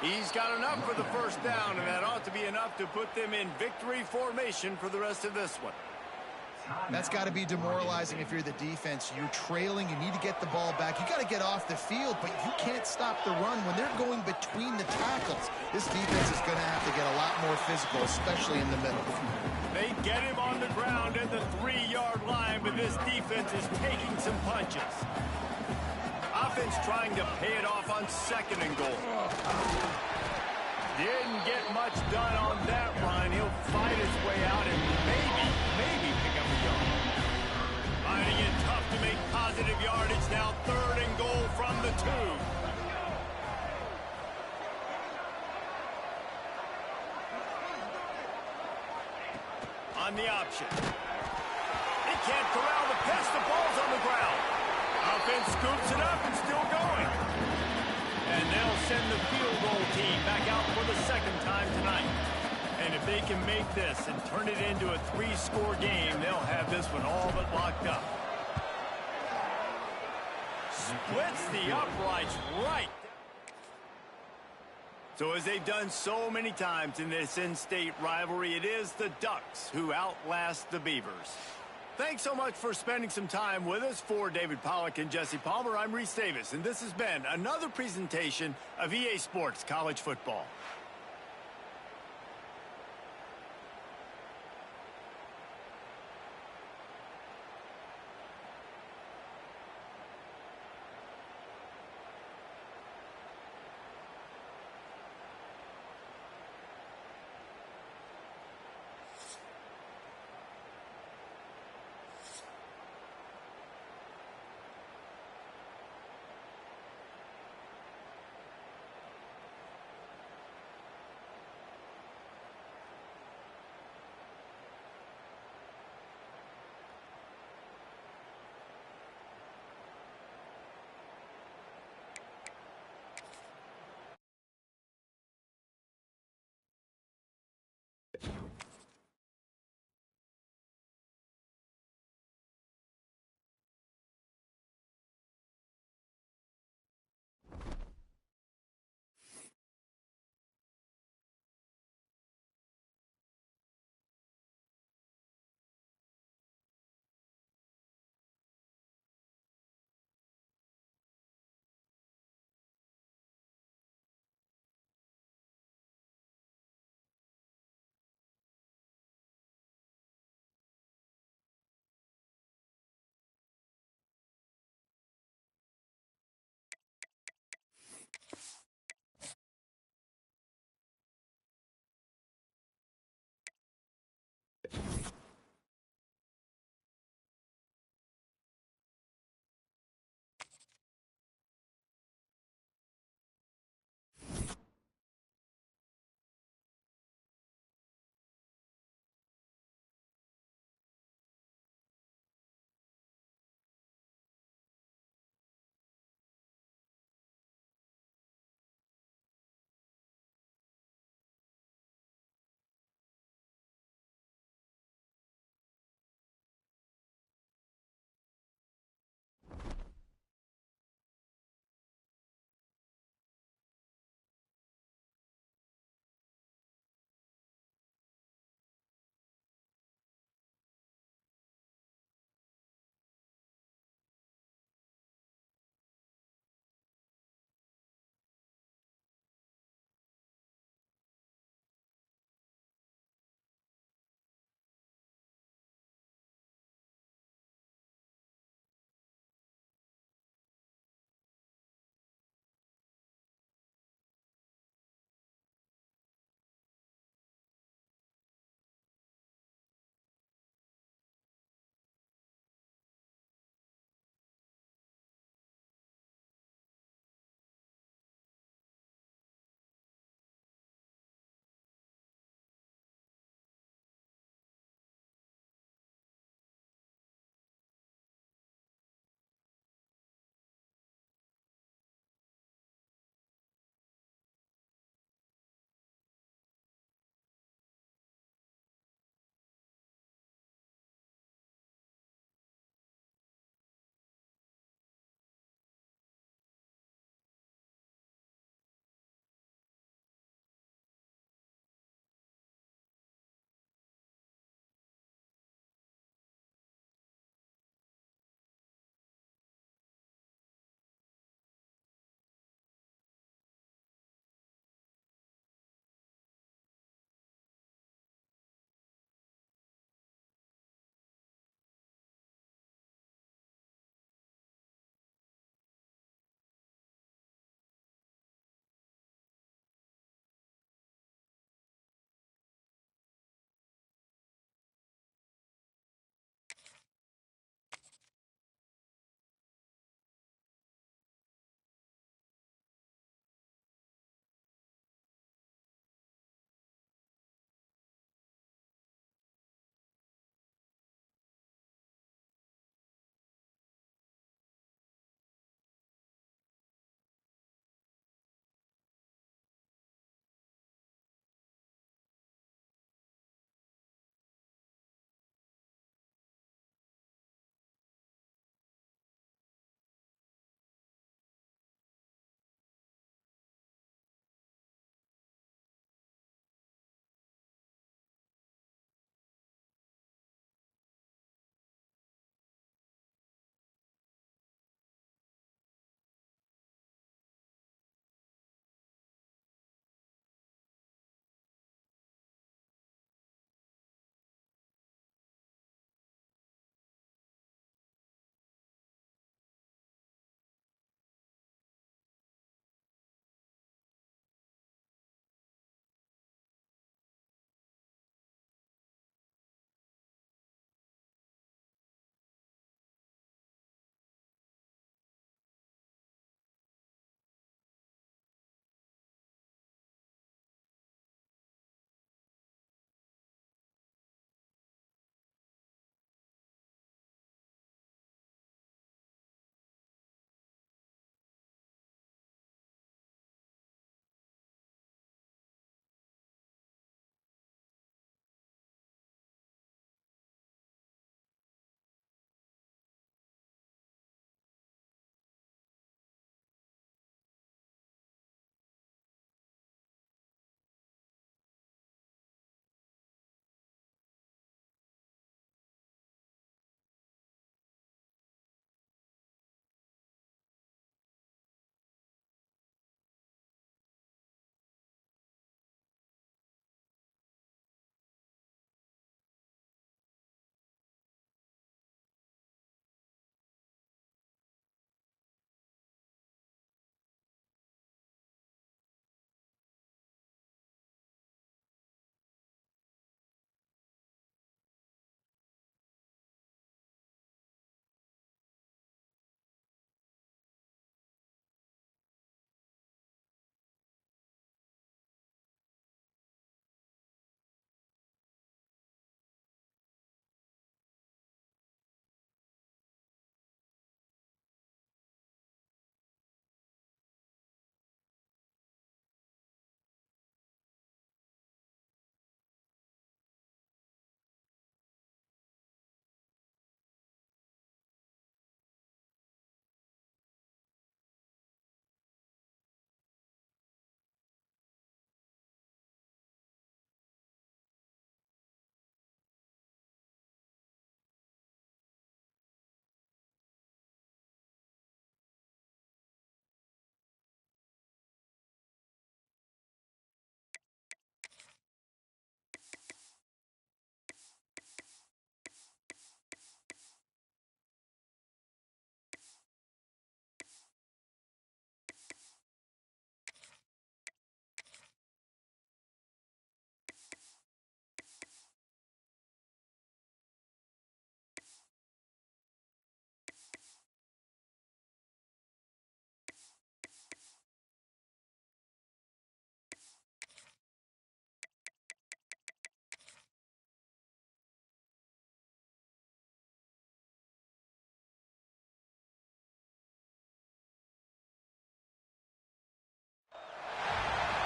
He's got enough for the 1st down, and that ought to be enough to put them in victory formation for the rest of this one. That's got to be demoralizing if you're the defense. You're trailing. You need to get the ball back. You got to get off the field, but you can't stop the run when they're going between the tackles. This defense is going to have to get a lot more physical, especially in the middle. They get him on the ground at the 3-yard line, but this defense is taking some punches. Offense trying to pay it off on 2nd and goal. Didn't get much done on that run. He'll fight his way out and maybe pick up a yard. Finding it tough to make positive yardage. Now 3rd and goal from the 2. On the option. He can't corral the pass. The ball's on the ground. Offense scoops it up and still going. And they'll send the field goal team back out for the 2nd time tonight. And if they can make this and turn it into a 3-score game, they'll have this one all but locked up. Splits the uprights right. So as they've done so many times in this in-state rivalry, it is the Ducks who outlast the Beavers. Thanks so much for spending some time with us. For David Pollack and Jesse Palmer, I'm Reese Davis, and this has been another presentation of EA Sports College Football.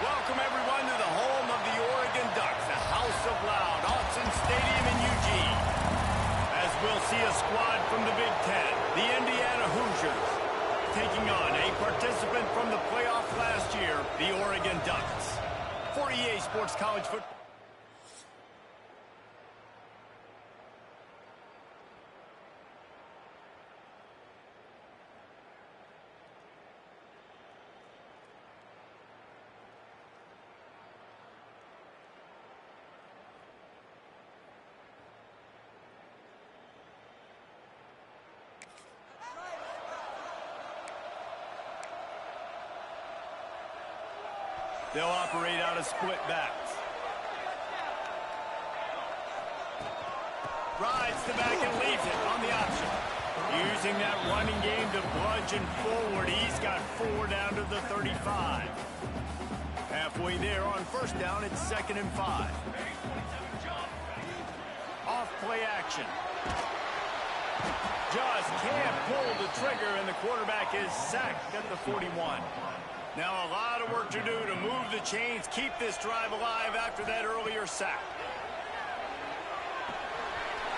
Welcome, everyone, to the home of the Oregon Ducks, the House of Loud, Autzen Stadium in Eugene. As we'll see a squad from the Big Ten, the Indiana Hoosiers, taking on a participant from the playoffs last year, the Oregon Ducks. For EA Sports College Football. They'll operate out of split backs. Rides the back and leaves it on the option. Using that running game to bludgeon forward. He's got 4 down to the 35. Halfway there on first down, it's 2nd and 5. Off play action. Just can't pull the trigger, and the quarterback is sacked at the 41. Now a lot of work to do to move the chains, keep this drive alive after that earlier sack.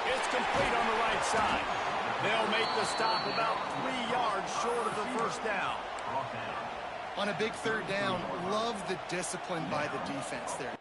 It's complete on the right side. They'll make the stop about 3 yards short of the first down. On a big 3rd down, love the discipline by the defense there.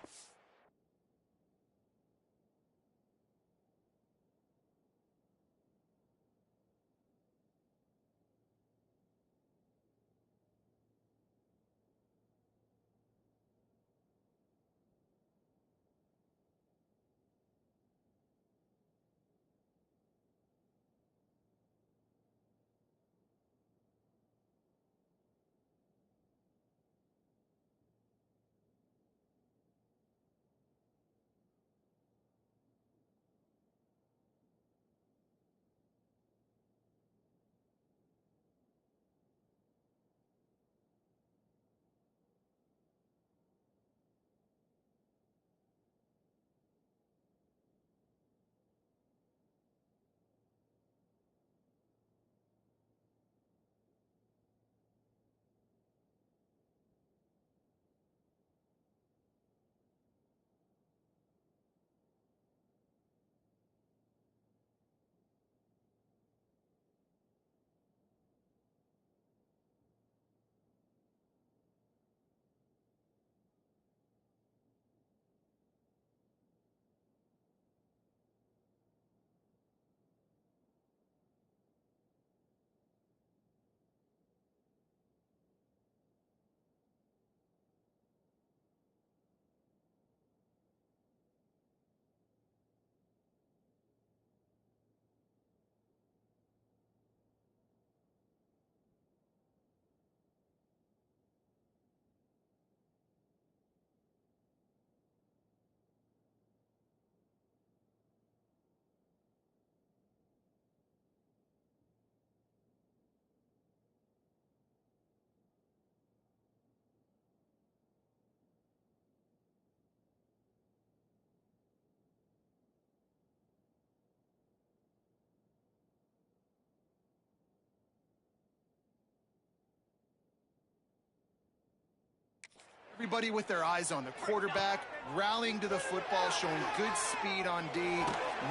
Everybody with their eyes on the quarterback, rallying to the football, showing good speed on D.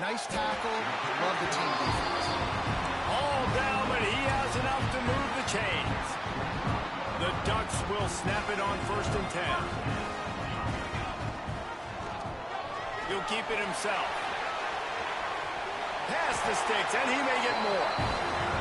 Nice tackle. Love the team defense. All down, but he has enough to move the chains. The Ducks will snap it on 1st and 10. He'll keep it himself. Pass the sticks, and he may get more.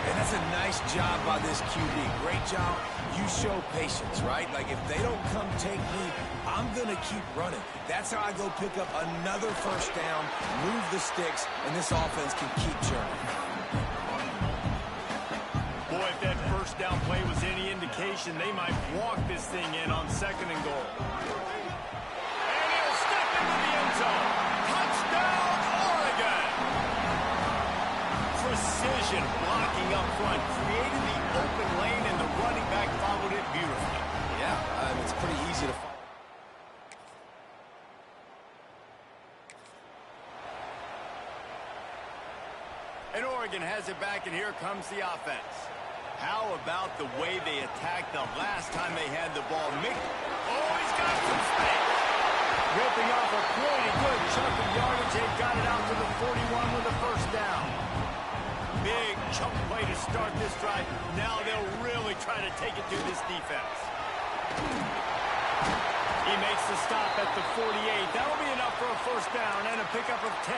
And that's a nice job by this QB. Great job. You show patience, right? Like, if they don't come take me, I'm going to keep running. That's how I go pick up another first down, move the sticks, and this offense can keep churning. Boy, if that first down play was any indication, they might walk this thing in on 2nd and goal. And he'll step into the end zone. Touchdown, Oregon! Precision blocking up front, created the open lane, and the running back followed it beautifully. Yeah, it's pretty easy to follow. And Oregon has it back, and here comes the offense. How about the way they attacked the last time they had the ball? Oh, he's got some space. Ripping off a pretty good chunk of yardage. They've got it out to the 41 with a first down. Big chunk play to start this drive. Now they'll really try to take it to this defense. He makes the stop at the 48. That'll be enough for a first down and a pickup of 10.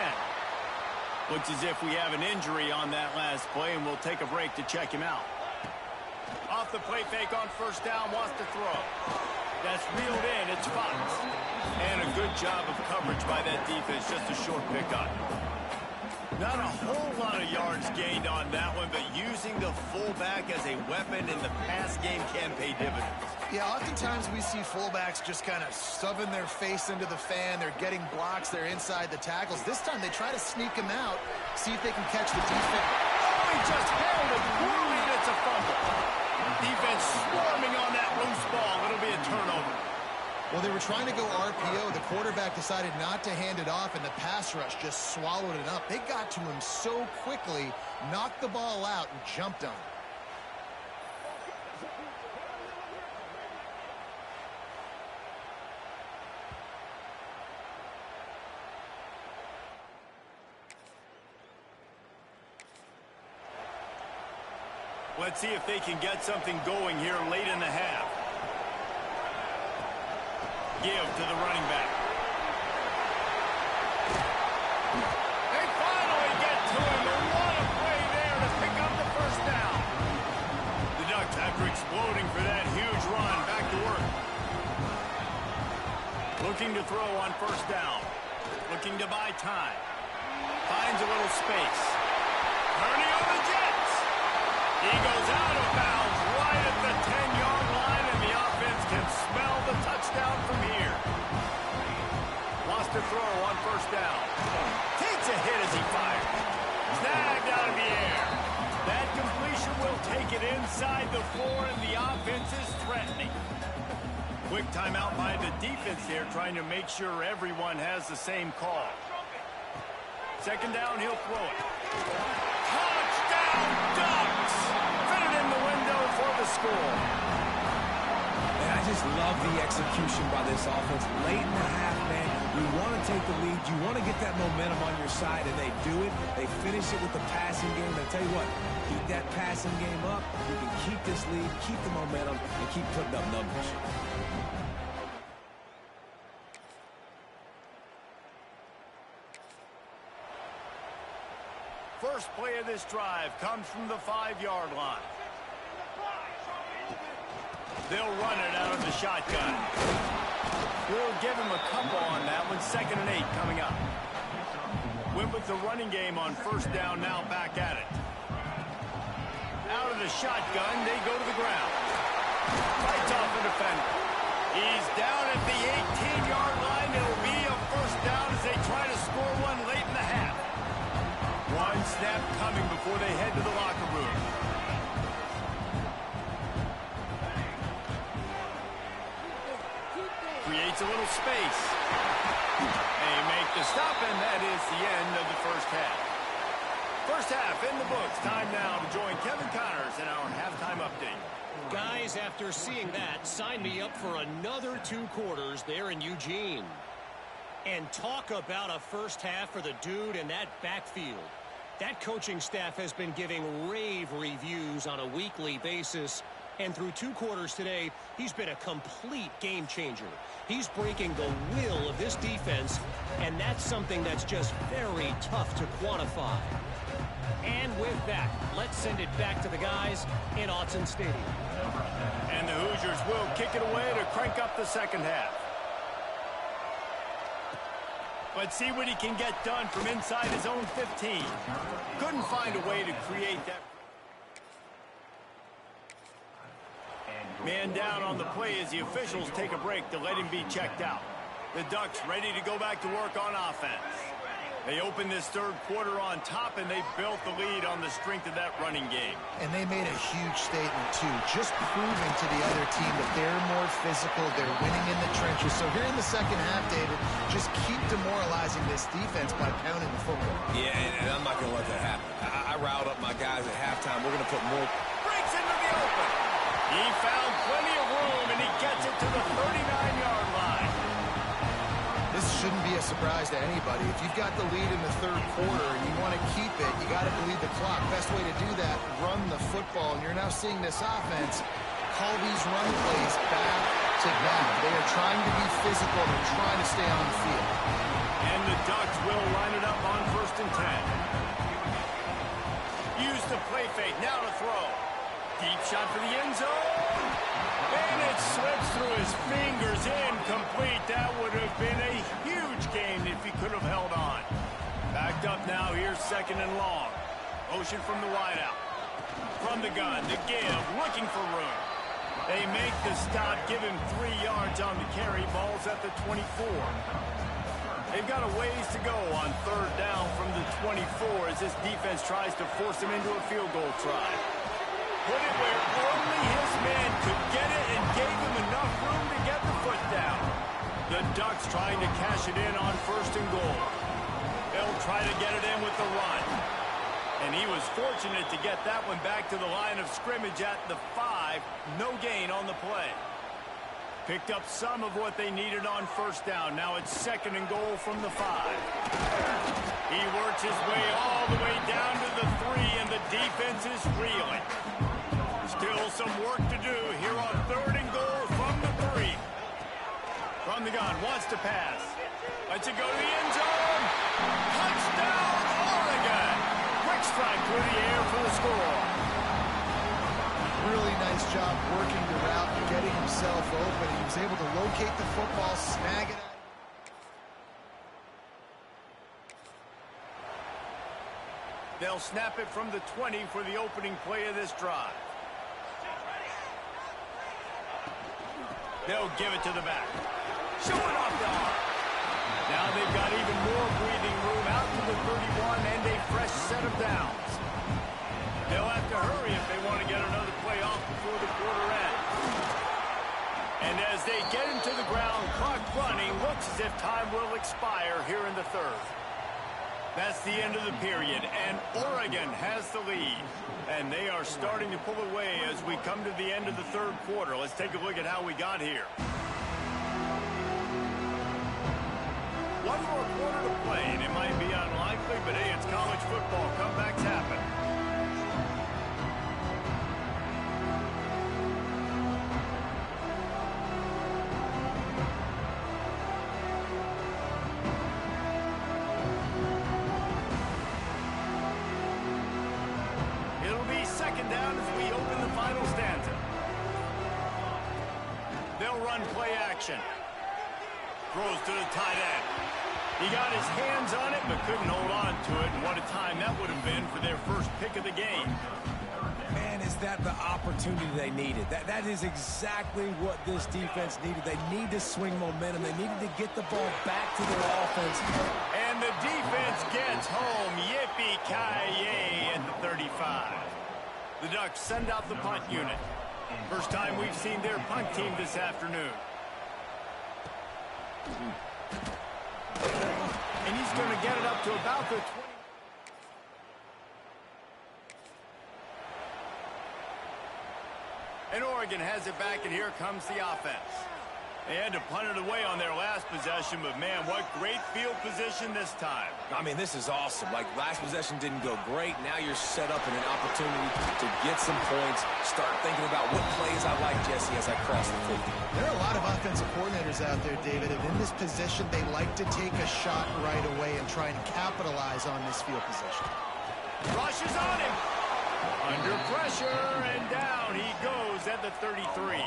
Looks as if we have an injury on that last play, and we'll take a break to check him out. Off the play fake on first down, wants to throw. That's reeled in, it's Fox. And a good job of coverage by that defense, just a short pickup. Not a whole lot of yards gained on that one, but using the fullback as a weapon in the pass game can pay dividends. Yeah, oftentimes we see fullbacks just kind of shoving their face into the fan. They're getting blocks. They're inside the tackles. This time they try to sneak him out, see if they can catch the defense. Oh, he just held it poorly, and it's a fumble. Defense swarming on that loose ball. It'll be a turnover. Well, they were trying to go RPO. The quarterback decided not to hand it off, and the pass rush just swallowed it up. They got to him so quickly, knocked the ball out, and jumped on it. Let's see if they can get something going here late in the half. Give to the running back. They finally get to him. And what a play there to pick up the first down. The Ducks, after exploding for that huge run, back to work. Looking to throw on first down. Looking to buy time. Finds a little space. Turning on the Jets. He goes out of bounds right at the 10-yard line, and the offense can smell the touchdown from here. Wants to throw on first down. Takes a hit as he fires. Snagged out of the air. That completion will take it inside the 4, and the offense is threatening. Quick timeout by the defense there, trying to make sure everyone has the same call. Second down, he'll throw it. Touchdown, Ducks! Fit it in the window for the score. And I just love the execution by this offense. Late in the half, man, you want to take the lead. You want to get that momentum on your side, and they do it. They finish it with the passing game. And I tell you what, keep that passing game up. You can keep this lead, keep the momentum, and keep putting up numbers. First play of this drive comes from the 5-yard line. They'll run it out of the shotgun. We'll give him a couple on that one. 2nd and 8 coming up. Went with the running game on first down, now back at it. Out of the shotgun, they go to the ground. Fights off the defender. He's down at the 18-yard line. It'll be a first down as they try to score one late in the half. One snap coming before they head to the locker room. Creates a little space. They make the stop, and that is the end of the first half. First half in the books. Time now to join Kevin Connors in our halftime update. Guys, after seeing that, sign me up for another 2 quarters there in Eugene. And talk about a first half for the dude in that backfield. That coaching staff has been giving rave reviews on a weekly basis. And through 2 quarters today, he's been a complete game changer. He's breaking the will of this defense, and that's something that's just very tough to quantify. And with that, let's send it back to the guys in Autzen Stadium. And the Hoosiers will kick it away to crank up the second half. Let's see what he can get done from inside his own 15. Couldn't find a way to create that. Man down on the play as the officials take a break to let him be checked out. The Ducks ready to go back to work on offense. They opened this 3rd quarter on top, and they built the lead on the strength of that running game. And they made a huge statement, too, just proving to the other team that they're more physical, they're winning in the trenches. So here in the second half, David, just keep demoralizing this defense by pounding the football. Yeah, and I'm not going to let that happen. I riled up my guys at halftime. We're going to put more. Breaks into the He found plenty of room, and he gets it to the 39-yard line. This shouldn't be a surprise to anybody. If you've got the lead in the third quarter and you want to keep it, you got to bleed the clock. Best way to do that, run the football. And you're now seeing this offense call these run plays back to back. They are trying to be physical. They're trying to stay on the field. And the Ducks will line it up on 1st and 10. Use the play fake. Now to throw. Deep shot for the end zone. And it slips through his fingers. Incomplete. That would have been a huge gain if he could have held on. Backed up now. Here's 2nd and long. Motion from the wideout. From the gun. The give. Looking for room. They make the stop. Give him 3 yards on the carry. Ball's at the 24. They've got a ways to go on 3rd down from the 24 as this defense tries to force him into a field goal try. Put it where only his man could get it and gave him enough room to get the foot down. The Ducks trying to cash it in on 1st and goal. They'll try to get it in with the run. And he was fortunate to get that one back to the line of scrimmage at the 5. No gain on the play. Picked up some of what they needed on 1st down. Now it's 2nd and goal from the 5. He works his way all the way down to the 3, and the defense is reeling. Still some work to do here on 3rd and goal from the 3. From the gun, wants to pass. Lets it go to the end zone. Touchdown, Oregon! Quick strike through the air for the score. Really nice job working the route and getting himself open. He was able to locate the football, snag it out. They'll snap it from the 20 for the opening play of this drive. They'll give it to the back. Showing off the arm. Now they've got even more breathing room out to the 31 and a fresh set of downs. They'll have to hurry if they want to get another play off before the quarter ends. And as they get him to the ground, clock running, looks as if time will expire here in the 3rd. That's the end of the period, and Oregon has the lead. And they are starting to pull away as we come to the end of the 3rd quarter. Let's take a look at how we got here. One more quarter to play, and it might be unlikely, but hey, it's college football. Comebacks happen. It'll be 2nd down as we open the final stanza. They'll run play action. Throws to the tight end. He got his hands on it, but couldn't hold on to it. And what a time that would have been for their first pick of the game. Man, is that the opportunity they needed? That is exactly what this defense needed. They need to swing momentum. They needed to get the ball back to their offense. And the defense gets home. Yippee-ki-yay at the 35. The Ducks send out the punt unit. First time we've seen their punt team this afternoon. And he's going to get it up to about the 20. And Oregon has it back, and here comes the offense. They had to punt it away on their last possession, but man, what great field position this time. I mean, this is awesome. Like, last possession didn't go great. Now you're set up in an opportunity to get some points. Start thinking about what plays I like, Jesse, as I cross the 50. There are a lot of offensive coordinators out there, David, and in this position, they like to take a shot right away and try and capitalize on this field position. Rushes on him. Under pressure, and down he goes at the 33.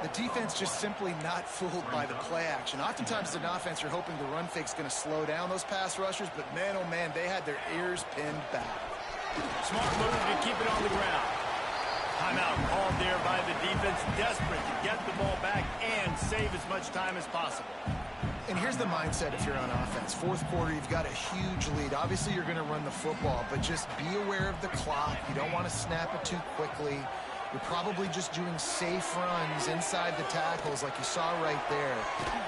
The defense just simply not fooled by the play action. Oftentimes, as an offense, you're hoping the run fake's going to slow down those pass rushers, but man, oh man, they had their ears pinned back. Smart move to keep it on the ground. Timeout called there by the defense, desperate to get the ball back and save as much time as possible. And here's the mindset if you're on offense. 4th quarter, you've got a huge lead. Obviously, you're going to run the football, but just be aware of the clock. You don't want to snap it too quickly. You're probably just doing safe runs inside the tackles like you saw right there.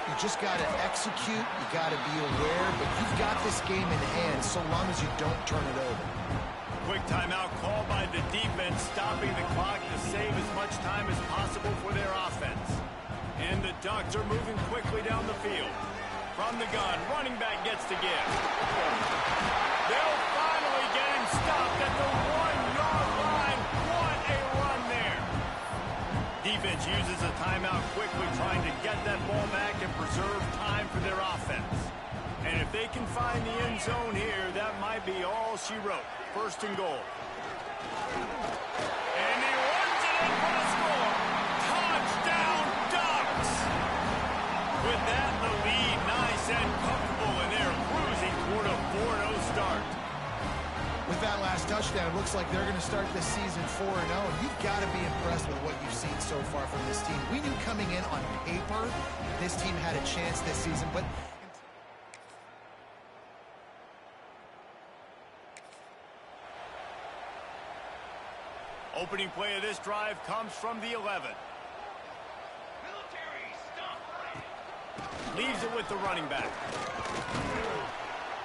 You just got to execute. You got to be aware, but you've got this game in hand so long as you don't turn it over. quick timeout called by the defense, stopping the clock to save as much time as possible for their offense. And the Ducks are moving quickly down the field. From the gun, running back gets to give. They'll finally get him stopped at the 1-yard line. What a run there. Defense uses a timeout quickly, trying to get that ball back and preserve time for their offense. And if they can find the end zone here, that might be all she wrote. First and goal. And he runs it in for the score. Touchdown, Ducks! With that, the lead nice and comfortable, and they're cruising toward a 4-0 start. With that last touchdown, it looks like they're going to start this season 4-0. You've got to be impressed with what you've seen so far from this team. We knew coming in on paper this team had a chance this season, but opening play of this drive comes from the 11. Leaves it with the running back.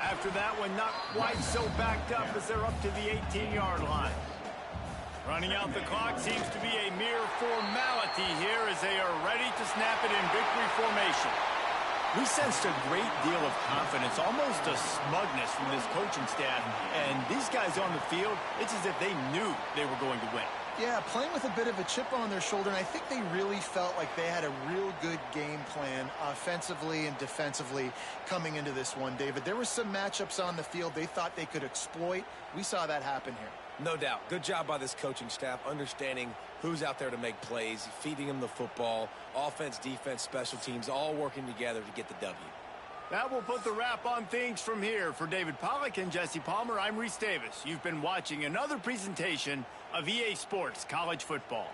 After that one, not quite so backed up as they're up to the 18-yard line. Running out the clock seems to be a mere formality here as they are ready to snap it in victory formation. We sensed a great deal of confidence, almost a smugness from this coaching staff. And these guys on the field, it's as if they knew they were going to win. yeah, playing with a bit of a chip on their shoulder, and I think they really felt like they had a real good game plan offensively and defensively coming into this one, David. There were some matchups on the field they thought they could exploit. We saw that happen here. No doubt. Good job by this coaching staff, understanding who's out there to make plays, feeding them the football, offense, defense, special teams, all working together to get the W. That will put the wrap on things from here. For David Pollack and Jesse Palmer, I'm Reese Davis. You've been watching another presentation of EA Sports College Football.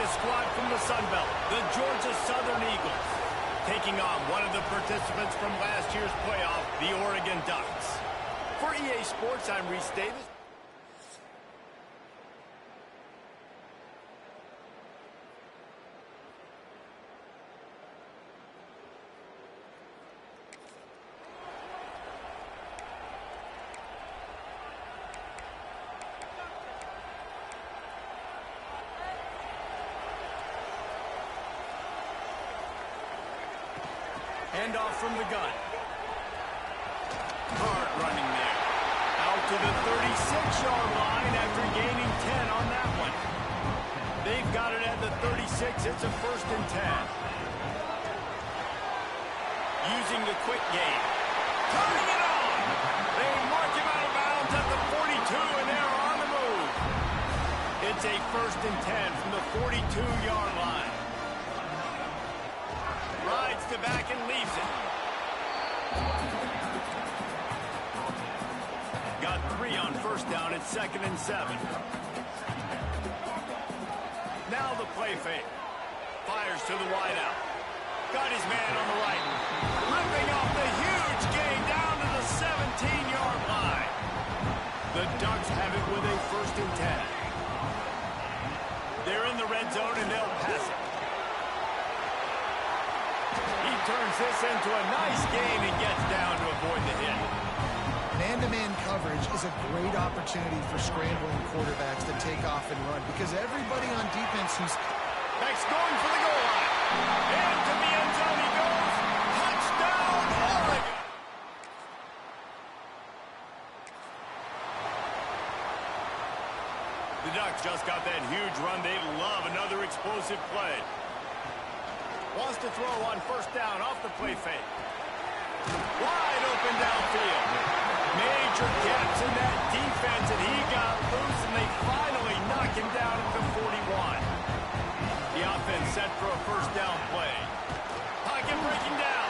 a squad from the Sun Belt, the Georgia Southern Eagles, taking on one of the participants from last year's playoff, the Oregon Ducks. For EA Sports, I'm Reese Davis. Handoff from the gun. Hard running there. Out to the 36-yard line after gaining 10 on that one. They've got it at the 36. It's a 1st and 10. Using the quick game. Turning it on. They mark him out of bounds at the 42, and they're on the move. It's a 1st and 10 from the 42-yard line. Rides to back and leaves it. Got 3 on 1st down. It's 2nd and 7. Now the play fake. Fires to the wideout. Got his man on the right. Ripping off the huge gain down to the 17-yard line. The Ducks have it with a 1st and 10. They're in the red zone and they'll pass it. He turns this into a nice gain and gets down to avoid the hit. Man-to-man coverage is a great opportunity for scrambling quarterbacks to take off and run because everybody on defense who's... Next going for the goal line. And to the end zone he goes. Touchdown, Oregon. The Ducks just got that huge run. They love another explosive play. Wants to throw on 1st down off the play fake. Wide open downfield. Major gaps in that defense, and he got loose, and they finally knock him down at the 41. The offense set for a 1st down play. Pocket breaking down.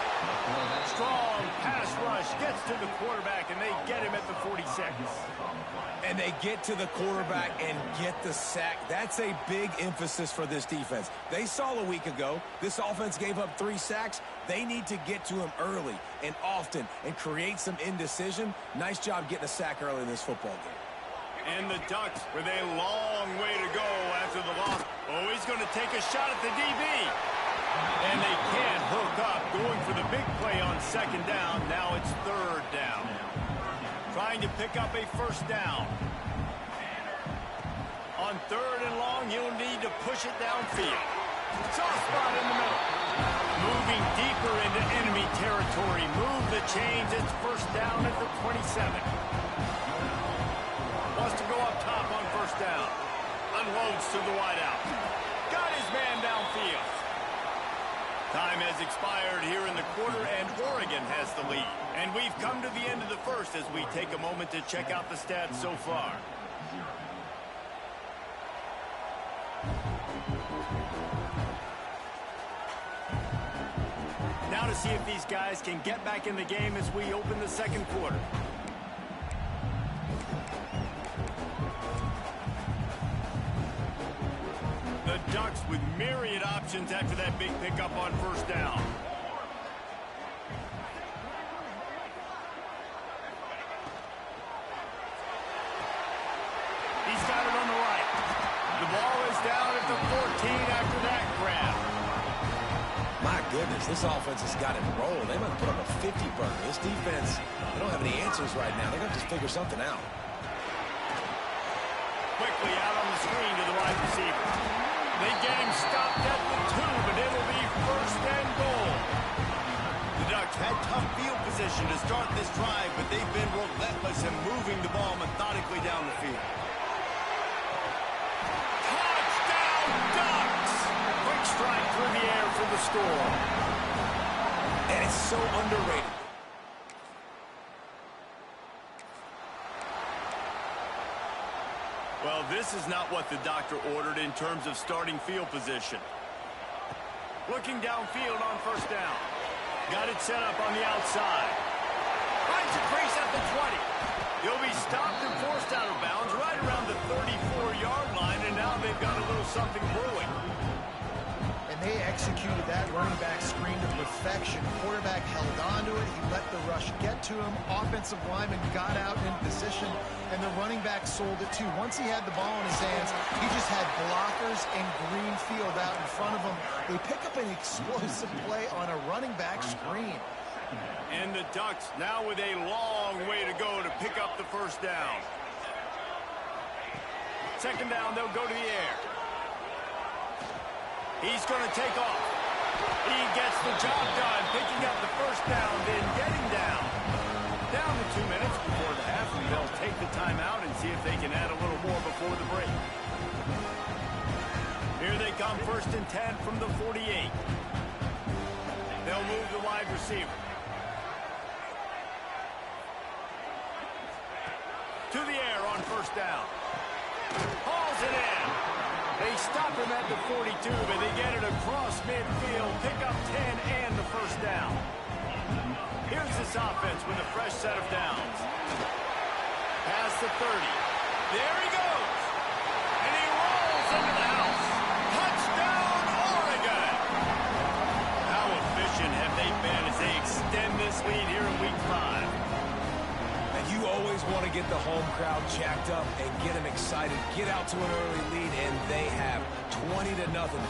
Strong pass rush gets to the quarterback, and they get him at the 46. And they get to the quarterback and get the sack. That's a big emphasis for this defense. They saw a week ago, this offense gave up 3 sacks. They need to get to him early and often and create some indecision. Nice job getting a sack early in this football game. And the Ducks with a long way to go after the loss. Oh, he's going to take a shot at the DB. And they can't hook up, going for the big play on 2nd down. Now it's 3rd down. Trying to pick up a 1st down. On 3rd and long, he'll need to push it downfield. Soft spot in the middle. Moving deeper into enemy territory. Move the chains. It's 1st down at the 27. Wants to go up top on 1st down. Unloads to the wideout. Got his man downfield. Time has expired here in the quarter, and Oregon has the lead. And we've come to the end of the 1st as we take a moment to check out the stats so far. Now to see if these guys can get back in the game as we open the 2nd quarter. The Ducks with myriad options after that big pickup on 1st down. He's got it on the right. The ball is down at the 14 after that grab. My goodness, this offense has got it rolled. They might put up a 50-burger. This defense, they don't have any answers right now. They're going to just figure something out. Quickly out on the screen to the wide receiver. They get him stopped at the 2, but it'll be 1st and goal. The Ducks had tough field position to start this drive, but they've been relentless in moving the ball methodically down the field. Touchdown, Ducks! Quick strike through the air for the score. And it's so underrated. Well, this is not what the doctor ordered in terms of starting field position. Looking downfield on 1st down. Got it set up on the outside. Finds a crease at the 20. He'll be stopped and forced out of bounds right around the 34-yard line, and now they've got a little something brewing. executed that running back screen to perfection. Quarterback held onto it. He let the rush get to him. Offensive lineman got out in position, and the running back sold it too. Once he had the ball in his hands, he just had blockers and green field out in front of him. They pick up an explosive play on a running back screen. And the Ducks now with a long way to go to pick up the first down. Second down, they'll go to the air. He's going to take off. He gets the job done, picking up the first down, then getting down. Down to 2 minutes before the half, and they'll take the timeout and see if they can add a little more before the break. Here they come, 1st and 10 from the 48. They'll move the wide receiver. To the air on first down. Hauls it in. They stop him at the 42, but they get it across midfield. Pick up 10 and the first down. Here's this offense with a fresh set of downs. Past the 30. There he goes. And he rolls into the house. Touchdown, Oregon. How efficient have they been as they extend this lead here in Week 5? You always want to get the home crowd jacked up and get them excited, get out to an early lead, and they have 20-0.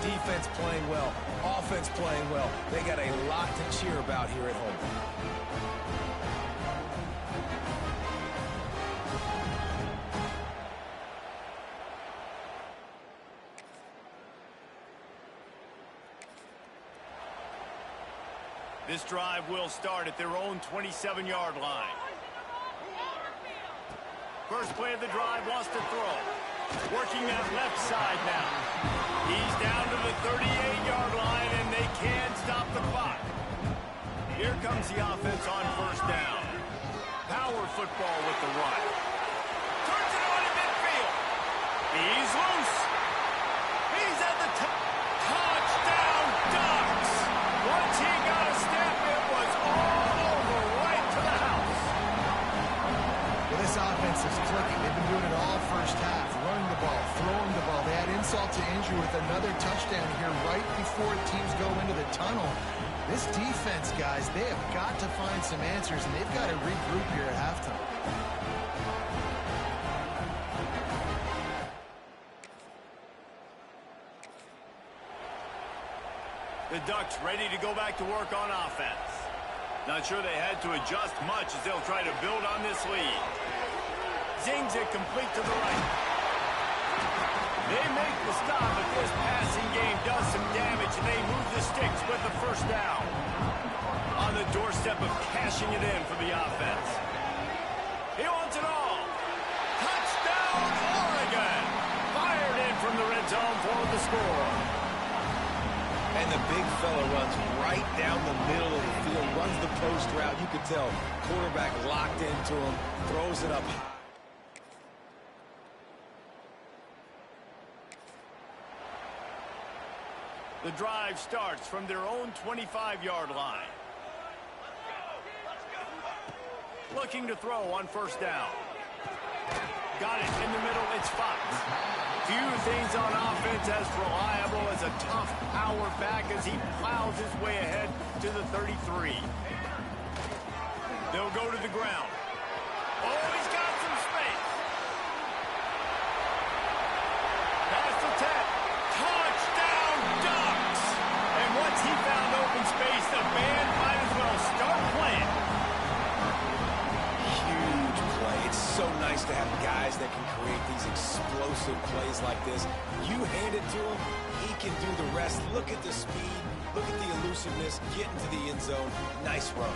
Defense playing well, offense playing well. They got a lot to cheer about here at home. This drive will start at their own 27-yard line. First play of the drive, wants to throw. Working that left side now. He's down to the 38-yard line, and they can't stop the clock. Here comes the offense on first down. Power football with the run. Turns it on in midfield. He's loose. He's at the top. Touchdown, Ducks. Once he got a step, it was all over right to the house. Well, this offense is clicking. They've been doing it all first half, running the ball, throwing the ball. They had insult to injury with another touchdown here right before teams go into the tunnel. This defense, guys, they have got to find some answers, and they've got to regroup here at halftime. The Ducks ready to go back to work on offense. Not sure they had to adjust much as they'll try to build on this lead. Zings it complete to the right. They make the stop, but this passing game does some damage, and they move the sticks with the first down. On the doorstep of cashing it in for the offense. He wants it all. Touchdown, Oregon! Fired in from the red zone for the score. And the big fella runs right down the middle of the field, runs the post route. You can tell quarterback locked into him, throws it up. The drive starts from their own 25-yard line. Looking to throw on first down. Got it in the middle, it's Fox. Few things on offense as reliable as a tough power back as he plows his way ahead to the 33. They'll go to the ground. Oh, he's got some space. Pass to 10. Touchdown, Ducks! And once he found open space, the band might as well start playing. Huge play. It's so nice to have guys that can create these explosive plays like this. You hand it to him, he can do the rest. Look at the speed, look at the elusiveness, get into the end zone. Nice run.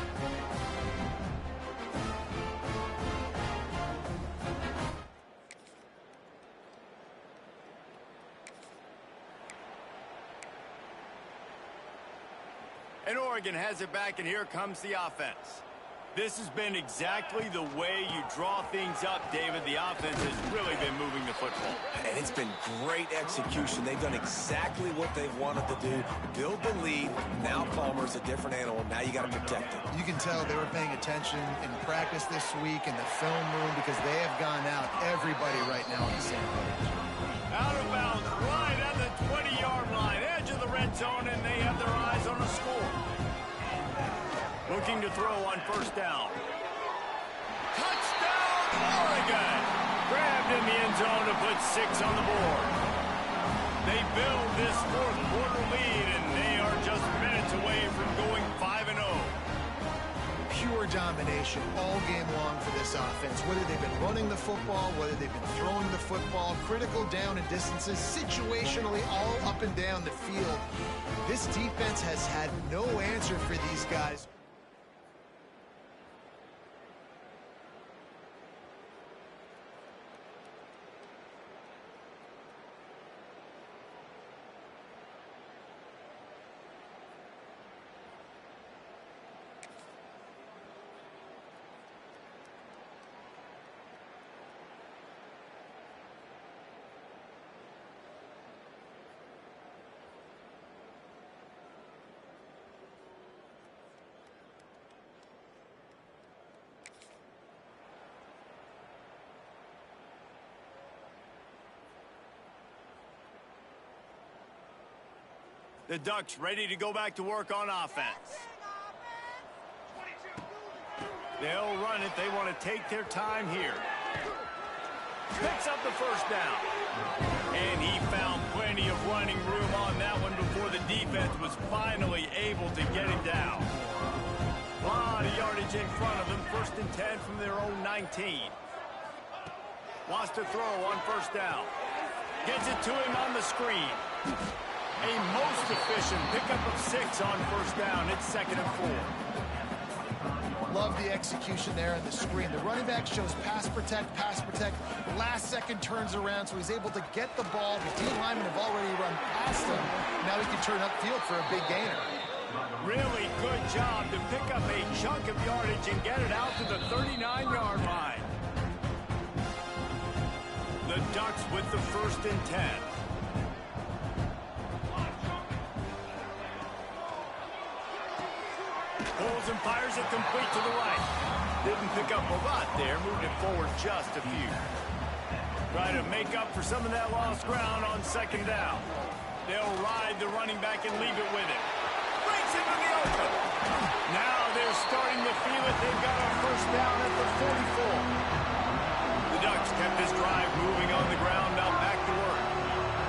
And Oregon has it back, and here comes the offense. This has been exactly the way you draw things up, David. The offense has really been moving the football. And it's been great execution. They've done exactly what they've wanted to do. Build the lead. Now Palmer's a different animal. Now you got to protect it. You can tell they were paying attention in practice this week in the film room because they have gone out everybody right now on the same page. Out of bounds, right at the 20-yard line, edge of the red zone, and they have throw on first down. Touchdown, Oregon! Grabbed in the end zone to put 6 on the board. They build this fourth quarter lead, and they are just minutes away from going 5-0. Pure domination all game long for this offense. Whether they've been running the football, whether they've been throwing the football, critical down and distances, situationally all up and down the field. This defense has had no answer for these guys. The Ducks ready to go back to work on offense. They'll run it. They want to take their time here. Picks up the first down. And he found plenty of running room on that one before the defense was finally able to get him down. A lot of yardage in front of them. 1st and 10 from their own 19. Wants to throw on first down. Gets it to him on the screen. A most efficient pickup of 6 on first down. It's 2nd and 4. Love the execution there on the screen. The running back shows pass protect. Last second turns around, so he's able to get the ball. The D linemen have already run past him. Now he can turn upfield for a big gainer. Really good job to pick up a chunk of yardage and get it out to the 39-yard line. The Ducks with the 1st and 10. Pulls and fires it complete to the right. Didn't pick up a lot there. Moved it forward just a few. Try to make up for some of that lost ground on 2nd down. They'll ride the running back and leave it with him. Breaks into the open. Now they're starting to feel it. They've got a first down at the 44. The Ducks kept this drive moving on the ground. Now back to work.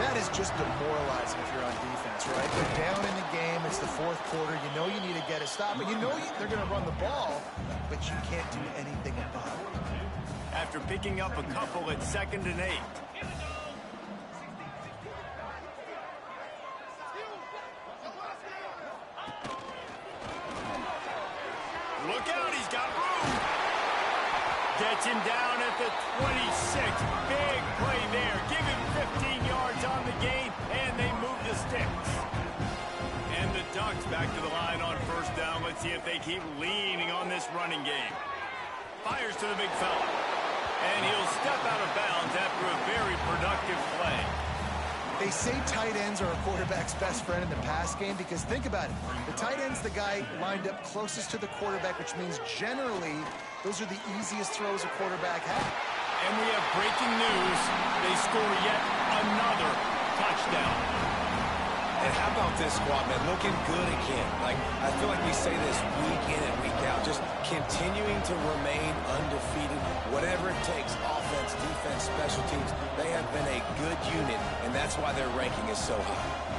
That is just demoralizing if you're on defense, right? They're down in the game. It's the 4th quarter. You know you need to get a stop, and you know they're going to run the ball, but you can't do anything about it. After picking up a couple at 2nd and 8. Look out, he's got room. Gets him down at the 26. Big play there. Give him 15 yards on the gain, and they move the sticks. And the Ducks back to the line on first down. Let's see if they keep leaning on this running game. Fires to the big fella. And he'll step out of bounds after a very productive play. They say tight ends are a quarterback's best friend in the pass game because think about it. The tight end's the guy lined up closest to the quarterback, which means generally those are the easiest throws a quarterback has. And we have breaking news. They score yet another touchdown. And how about this squad, man? Looking good again. I feel like we say this week in and week out. Just continuing to remain undefeated. Whatever it takes, offense, defense, special teams, they have been a good unit, and that's why their ranking is so high.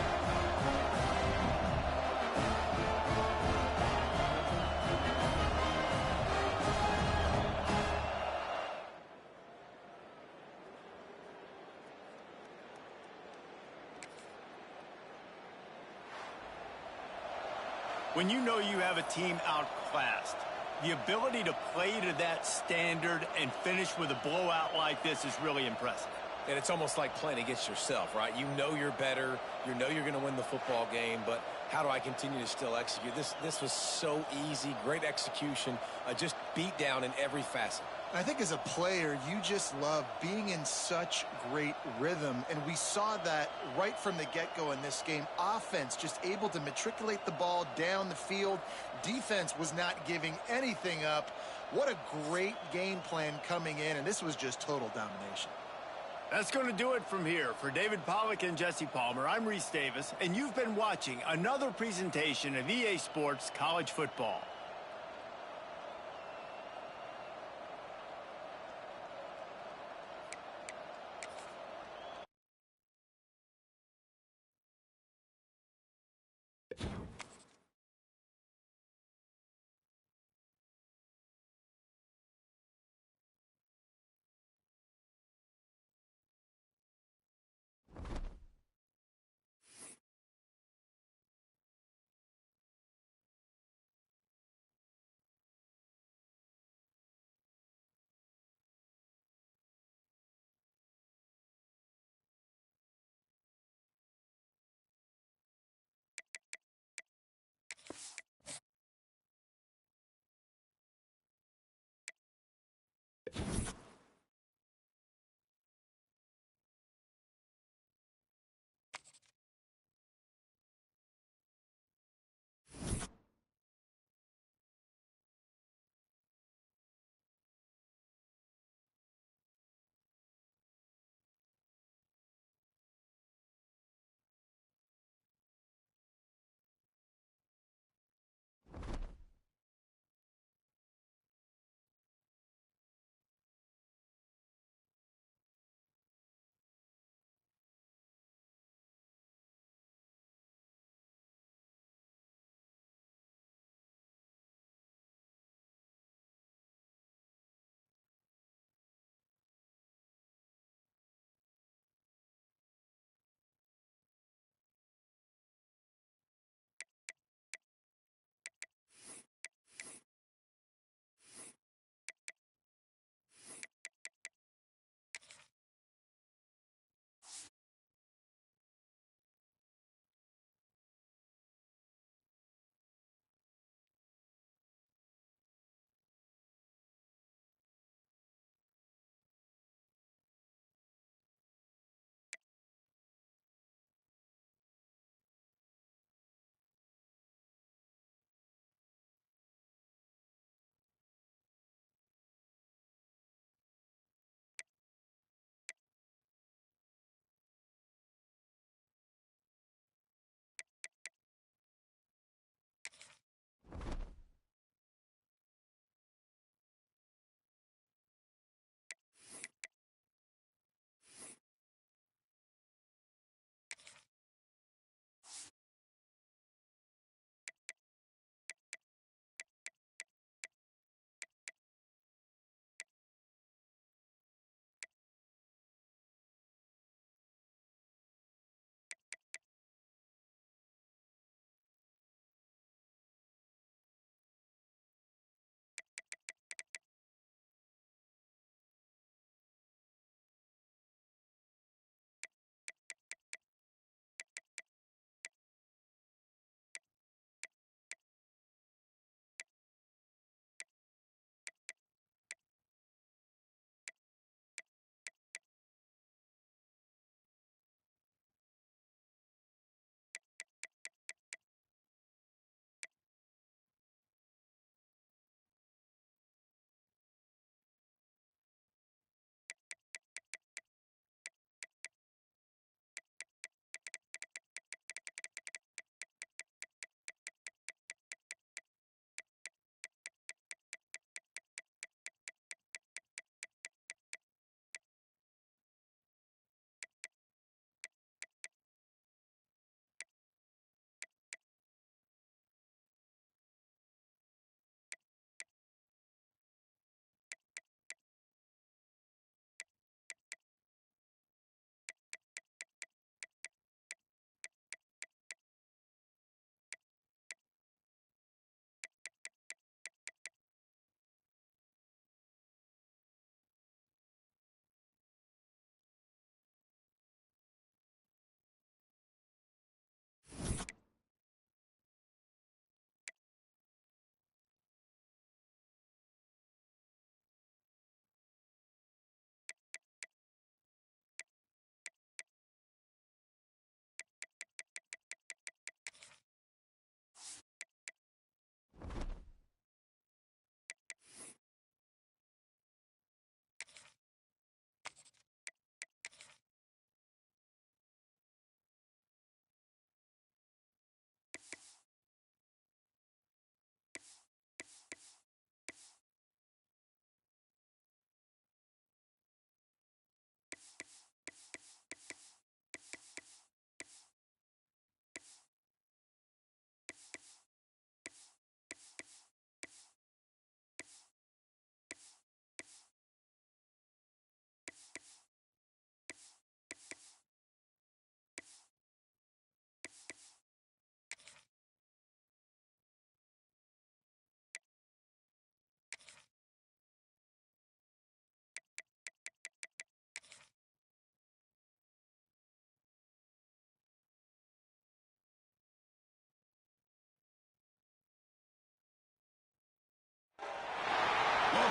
When you know you have a team outclassed, the ability to play to that standard and finish with a blowout like this is really impressive. And it's almost like playing against yourself, right? You know you're better. You know you're going to win the football game, but how do I continue to still execute? This was so easy. Great execution. Just beat down in every facet. I think as a player, you just love being in such great rhythm, and we saw that right from the get-go in this game. Offense just able to matriculate the ball down the field. Defense was not giving anything up. What a great game plan coming in, and this was just total domination. That's going to do it from here. For David Pollack and Jesse Palmer, I'm Reese Davis, and you've been watching another presentation of EA Sports College Football.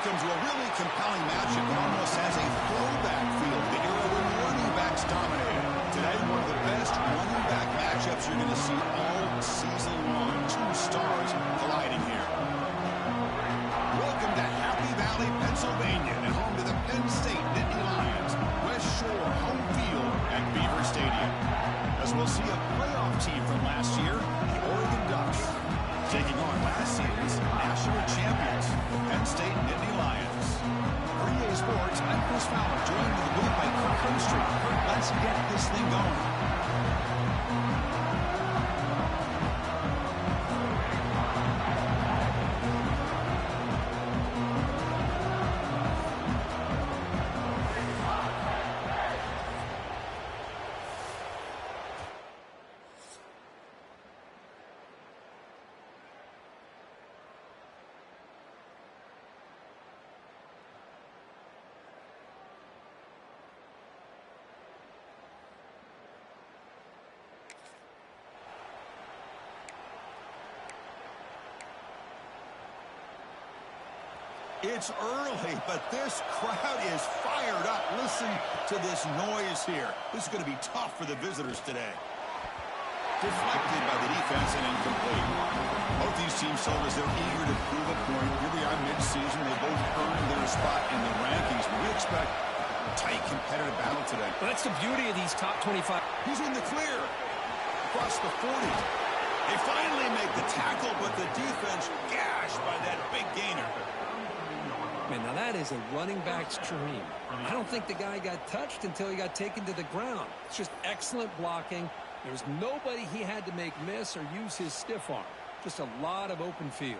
welcome to a really compelling matchup that almost has a throwback feel to the era when running backs dominated. Today, one of the best running back matchups you're going to see all season long. Two stars colliding here. Welcome to Happy Valley, Pennsylvania, and home to the Penn State Nittany Lions. West Shore home field at Beaver Stadium. As we'll see a playoff team from last year, the Oregon Ducks, taking on last season's national champions, the Penn State Nittany Lions. For EA Sports, I'm Chris Fowler, joined in the booth by Kirk Hemstreet. Kirk, let's get this thing going. It's early, but this crowd is fired up. Listen to this noise here. This is going to be tough for the visitors today. Deflected by the defense and incomplete. Both these teams told us they're eager to prove a point. Here we are mid-season. They both earned their spot in the rankings. But we expect a tight, competitive battle today. Well, that's the beauty of these top 25. He's in the clear. Across the 40. They finally make the tackle, but the defense gashed by that big gainer. Man, now that is a running back's dream. I don't think the guy got touched until he got taken to the ground. It's just excellent blocking. There's nobody he had to make miss or use his stiff arm. Just a lot of open field.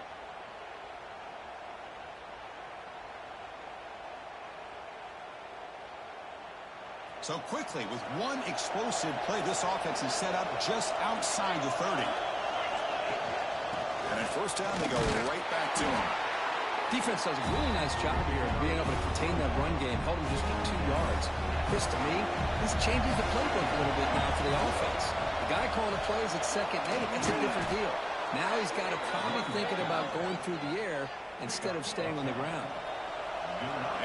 So quickly, with one explosive play, this offense is set up just outside the 30. And at first down, they go right back to him. Defense does a really nice job here of being able to contain that run game, held him just to 2 yards. Chris, to me, this changes the playbook a little bit now for the offense. The guy calling the plays at second and 8, that's a different deal. Now he's got to probably thinking about going through the air instead of staying on the ground.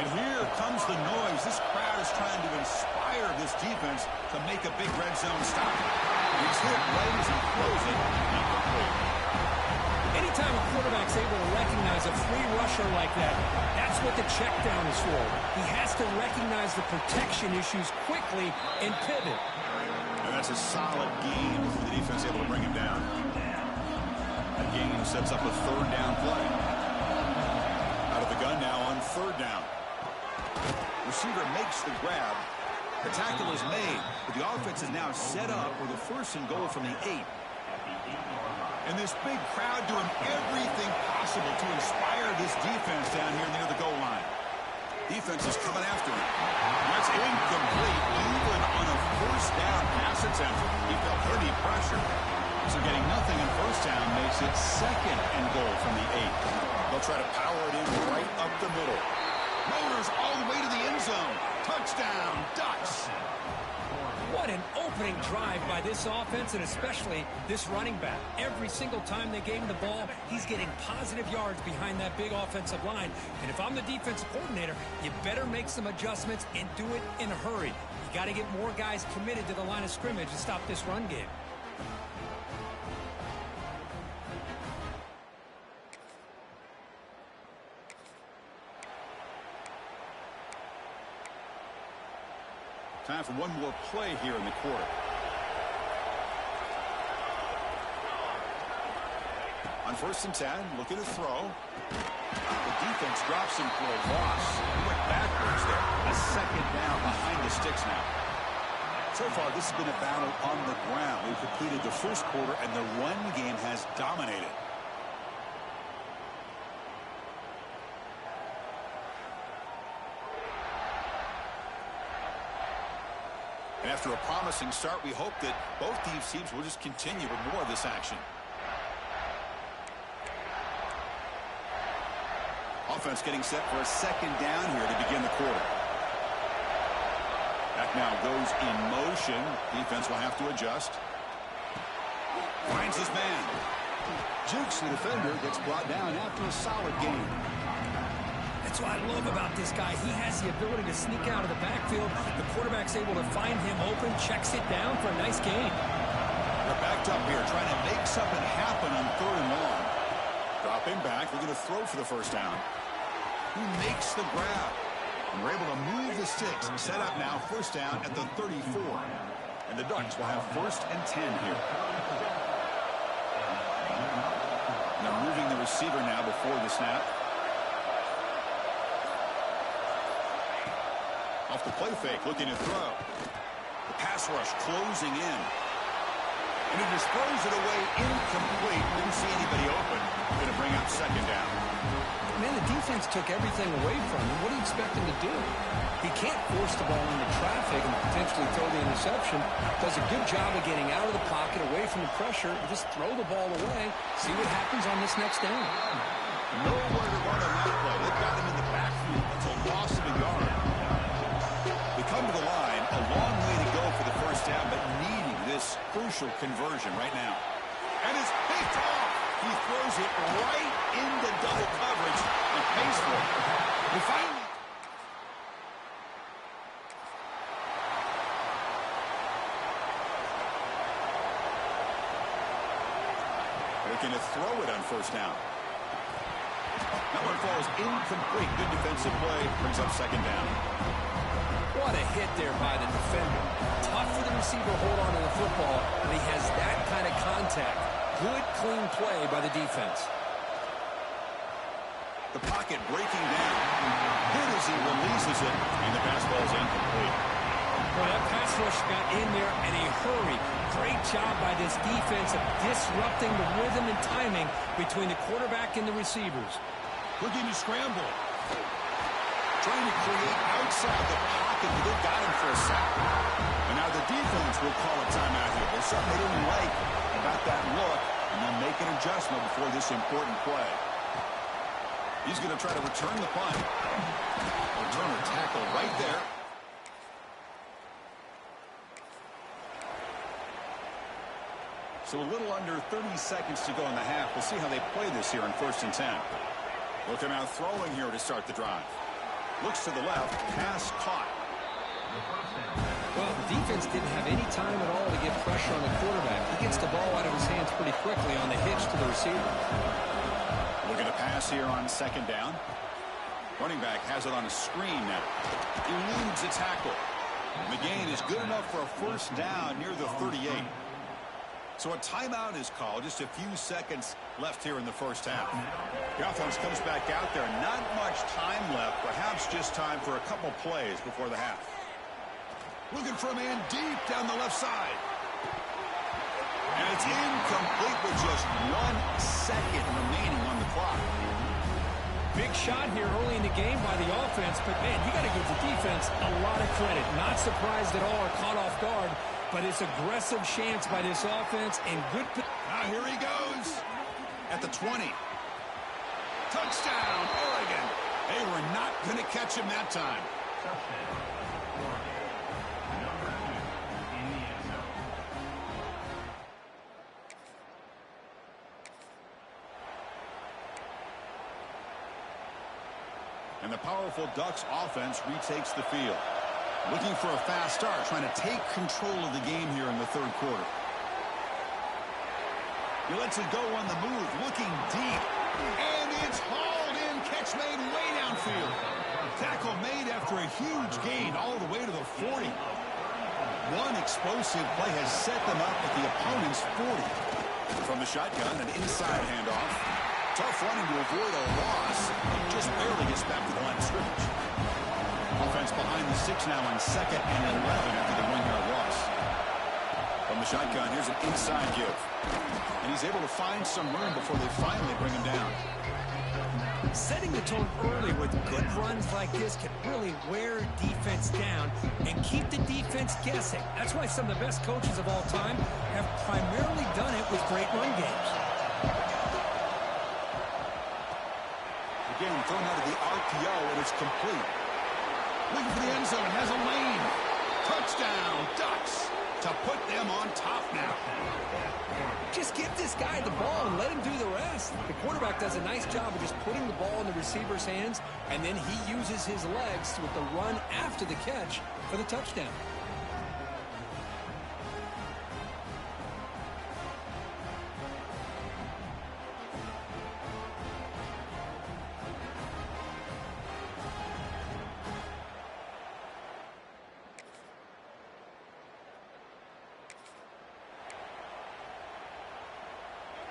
And here comes the noise. This crowd is trying to inspire this defense to make a big red zone stop. He's hit right as he throws it. Anytime a quarterback's able to recognize a free rusher like that, that's what the check down is for. He has to recognize the protection issues quickly and pivot. And that's a solid gain for the defense able to bring him down. That gain sets up a third down play. Out of the gun now on third down. Receiver makes the grab. The tackle is made, but the offense is now set up with a first and goal from the 8. And this big crowd doing everything possible to inspire this defense down here near the goal line. Defense is coming after him. That's incomplete, even on a first down pass attempt. He felt pretty pressure. So getting nothing in first down makes it second and goal from the 8. They'll try to power it in right up the middle. Motors all the way to the end zone. Touchdown, Ducks. What an opening drive by this offense, and especially this running back. Every single time they gave him the ball, he's getting positive yards behind that big offensive line. And if I'm the defensive coordinator, you better make some adjustments and do it in a hurry. You got to get more guys committed to the line of scrimmage to stop this run game. Time for one more play here in the quarter. On first and 10, looking to throw. The defense drops him for a loss. He went backwards there. A second down behind the sticks now. So far, this has been a battle on the ground. We've completed the first quarter, and the run game has dominated. And after a promising start, we hope that both these teams will just continue with more of this action. Offense getting set for a second down here to begin the quarter. Back now goes in motion. Defense will have to adjust. Finds his man. Jukes the defender, gets brought down after a solid game. That's what I love about this guy. He has the ability to sneak out of the backfield. The quarterback's able to find him open, checks it down for a nice gain. They're backed up here, trying to make something happen on 3rd and long. Dropping back, they're going to throw for the first down. Who makes the grab? And we're able to move the sticks. Set up now, first down at the 34. And the Ducks will have 1st and 10 here. They're moving the receiver now before the snap. Off the play fake, looking to throw. The pass rush closing in. And he just throws it away incomplete. Didn't see anybody open. Going to bring up 2nd down. Man, the defense took everything away from him. What do you expect him to do? He can't force the ball into traffic and potentially throw the interception. Does a good job of getting out of the pocket, away from the pressure, and just throw the ball away. See what happens on this next down. Nowhere to run on that play. They've got him in the backfield until loss of a yard. They come to the line, a long way to go for the first down, but needing this crucial conversion right now. And it's picked off. He throws it right into double coverage and pays for it. And finally, looking to throw it on first down. That one falls incomplete. Good defensive play. Brings up 2nd down. What a hit there by the defender. Tough for the receiver to hold on to the football, but he has that kind of contact. Good, clean play by the defense. The pocket breaking down. Good as he releases it, and the pass ball is incomplete. Well, that pass rush got in there in a hurry. Great job by this defense of disrupting the rhythm and timing between the quarterback and the receivers. Looking to scramble. Trying to create outside the pocket, but they've got him for a sack. And now the defense will call a timeout here. There's something they didn't like about that look, and they'll make an adjustment before this important play. He's going to try to return the punt. Returner tackle right there. So a little under 30 seconds to go in the half. We'll see how they play this here in 1st and 10. Looking out throwing here to start the drive. Looks to the left. Pass caught. Well, the defense didn't have any time at all to get pressure on the quarterback. He gets the ball out of his hands pretty quickly on the hitch to the receiver. Looking to pass here on 2nd down. Running back has it on a screen now. Eludes a tackle. And the gain is good enough for a first down near the 38. So a timeout is called. Just a few seconds left here in the first half. The offense comes back out there. Not much time left. Perhaps just time for a couple plays before the half. Looking for a man deep down the left side. And it's incomplete with just 1 second remaining on the clock. Big shot here early in the game by the offense, but man, you got to give the defense a lot of credit. Not surprised at all or caught off guard, but it's aggressive chance by this offense and good. Now here he goes at the 20. Touchdown, Oregon. They were not going to catch him that time. And the powerful Ducks offense retakes the field. Looking for a fast start, trying to take control of the game here in the 3rd quarter. He lets it go on the move, looking deep. And it's hauled in, catch made way downfield. Tackle made after a huge gain all the way to the 40. One explosive play has set them up at the opponent's 40. From the shotgun, an inside handoff. Tough running to avoid a loss. Just barely gets back to the line of scrimmage. Offense behind the 6 now on 2nd and 11 after the 1-yard loss. From the shotgun, here's an inside give. And he's able to find some room before they finally bring him down. Setting the tone early with good runs like this can really wear defense down and keep the defense guessing. That's why some of the best coaches of all time have primarily done it with great run games. Again, thrown out of the RPO, and it's complete. Looking for the end zone, has a lane. Touchdown, Ducks, to put them on top now. just give this guy the ball and let him do the rest. The quarterback does a nice job of just putting the ball in the receiver's hands, and then he uses his legs with the run after the catch for the touchdown.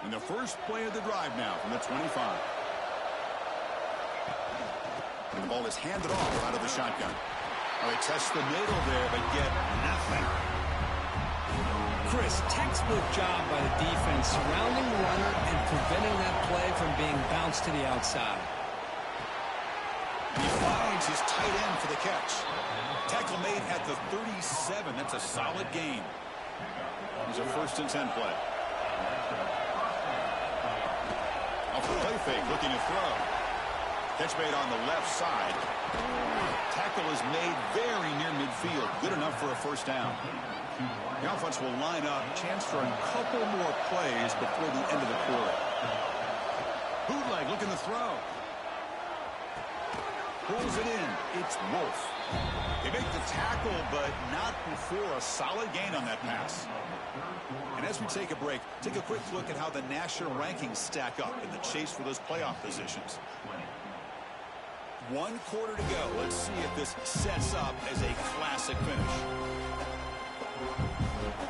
And the first play of the drive now from the 25. And the ball is handed off out of the shotgun. Well, they test the middle there, but get nothing. Chris, textbook job by the defense surrounding the runner and preventing that play from being bounced to the outside. And he finds his tight end for the catch. Tackle made at the 37. That's a solid gain. It's a 1st and 10 play. Off the play fake, looking to throw. Catch made on the left side. Tackle is made very near midfield. Good enough for a 1st down. The offense will line up. Chance for a couple more plays before the end of the quarter. Bootleg looking to throw. Pulls it in. It's Wolf. They make the tackle, but not before a solid gain on that pass. And as we take a break, take a quick look at how the national rankings stack up in the chase for those playoff positions. 1 quarter to go. Let's see if this sets up as a classic finish.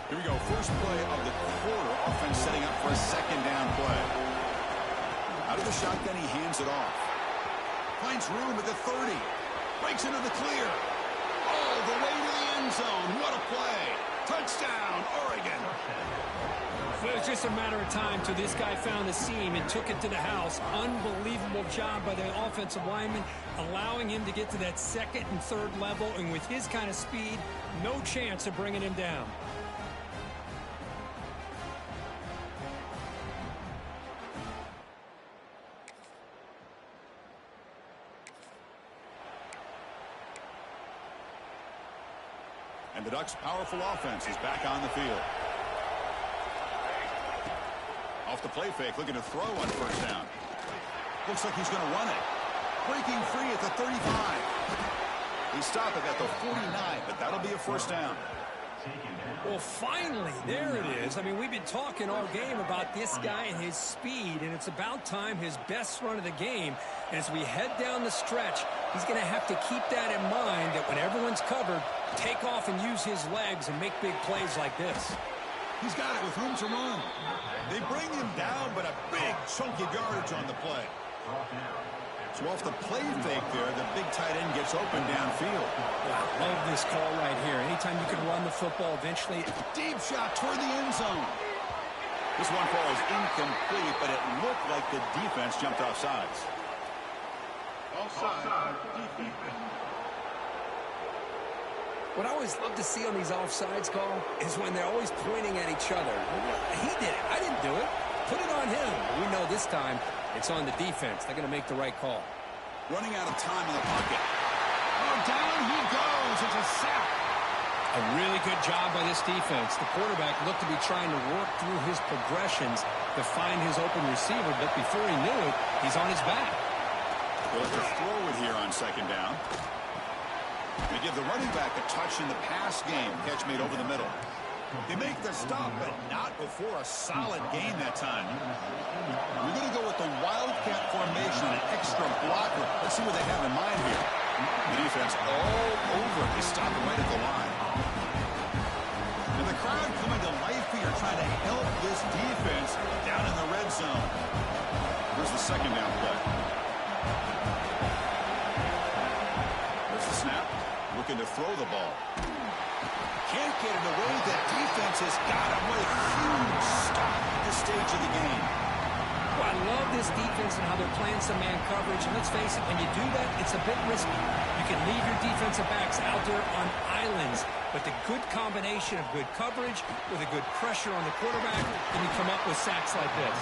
Here we go. First play of the quarter. Offense setting up for a 2nd down play. Out of the shotgun, he hands it off. Finds room at the 30. Breaks into the clear. All the way to the end zone. What a play. Touchdown, Oregon. Well, it was just a matter of time till this guy found the seam and took it to the house. Unbelievable job by the offensive lineman, allowing him to get to that 2nd and 3rd level, and with his kind of speed, no chance of bringing him down. And the Ducks' powerful offense is back on the field. Off the play fake, looking to throw on 1st down. Looks like he's going to run it. Breaking free at the 35. He stopped it at the 49, but that'll be a 1st down. Well, finally, there it is. I mean, we've been talking all game about this guy and his speed, and it's about time his best run of the game. And as we head down the stretch, he's going to have to keep that in mind, that when everyone's covered, take off and use his legs and make big plays like this. He's got it with room to run. They bring him down, but a big chunky yardage on the play. So off the play fake there, the big tight end gets open downfield. Wow, love this call right here. Anytime you can run the football, eventually. Deep shot toward the end zone. This one falls incomplete, but it looked like the defense jumped off sides. Offside. What I always love to see on these offsides call is when they're always pointing at each other. He did it. I didn't do it. Put it on him. We know this time it's on the defense. They're going to make the right call. Running out of time in the pocket. Oh, down he goes. It's a sack. A really good job by this defense. The quarterback looked to be trying to work through his progressions to find his open receiver, but before he knew it, he's on his back. They'll have to throw it here on 2nd down. They give the running back a touch in the pass game. Catch made over the middle. They make the stop, but not before a solid gain that time. We're going to go with the Wildcat formation, an extra blocker. Let's see what they have in mind here. The defense all over. They stop it right at the line. And the crowd coming to life here, trying to help this defense down in the red zone. Here's the 2nd down play. There's the snap. Looking to throw the ball. Can't get it away. The defense has got him. What a huge stop at this stage of the game. Well, I love this defense and how they're playing some man coverage. And let's face it, when you do that, it's a bit risky. You can leave your defensive backs out there on islands. But the good combination of good coverage with a good pressure on the quarterback, and you come up with sacks like this.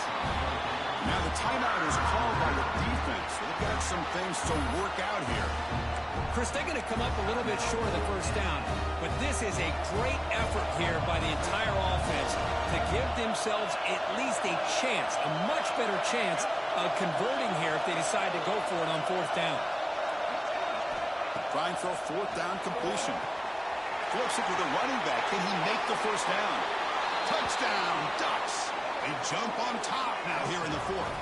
Now the timeout is called by the defense. They've got some things to work out here. Chris, they're going to come up a little bit short of the 1st down, but this is a great effort here by the entire offense to give themselves at least a chance, a much better chance of converting here if they decide to go for it on 4th down. Trying for a 4th down completion. Flips it to the running back. Can he make the 1st down? Touchdown, Ducks. They jump on top now here in the 4th.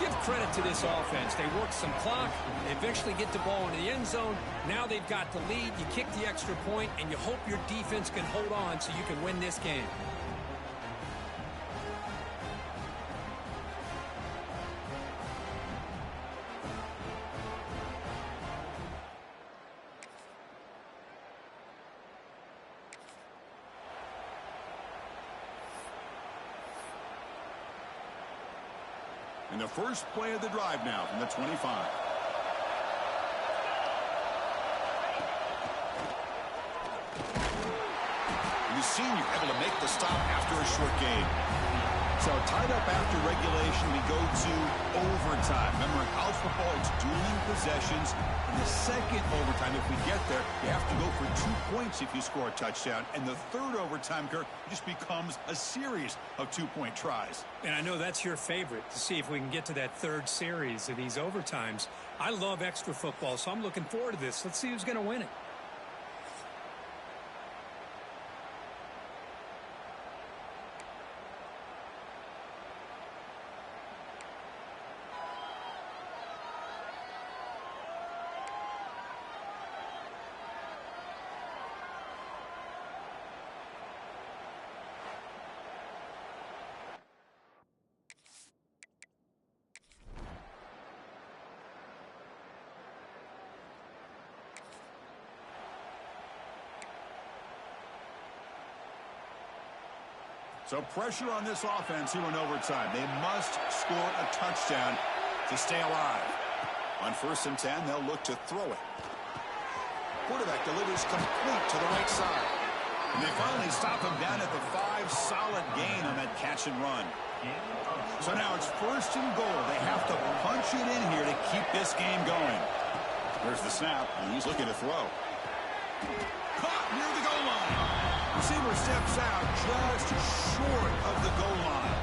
Give credit to this offense. They work some clock. They eventually get the ball into the end zone. Now they've got the lead. You kick the extra point, and you hope your defense can hold on so you can win this game. And the first play of the drive now from the 25. And the senior able to make the stop after a short gain. So tied up after regulation, we go to overtime. Remember, in college football, it's dueling possessions. In the second overtime, if we get there, you have to go for 2 points if you score a touchdown. And the third overtime, Kirk, just becomes a series of 2-point tries. And I know that's your favorite, to see if we can get to that third series of these overtimes. I love extra football, so I'm looking forward to this. Let's see who's going to win it. So pressure on this offense here in overtime. They must score a touchdown to stay alive. On 1st and 10, they'll look to throw it. Quarterback delivers complete to the right side. And they finally stop him down at the 5. Solid gain on that catch and run. So now it's 1st and goal. They have to punch it in here to keep this game going. There's the snap, and he's looking to throw. Caught near the goal line. Receiver steps out just short of the goal line.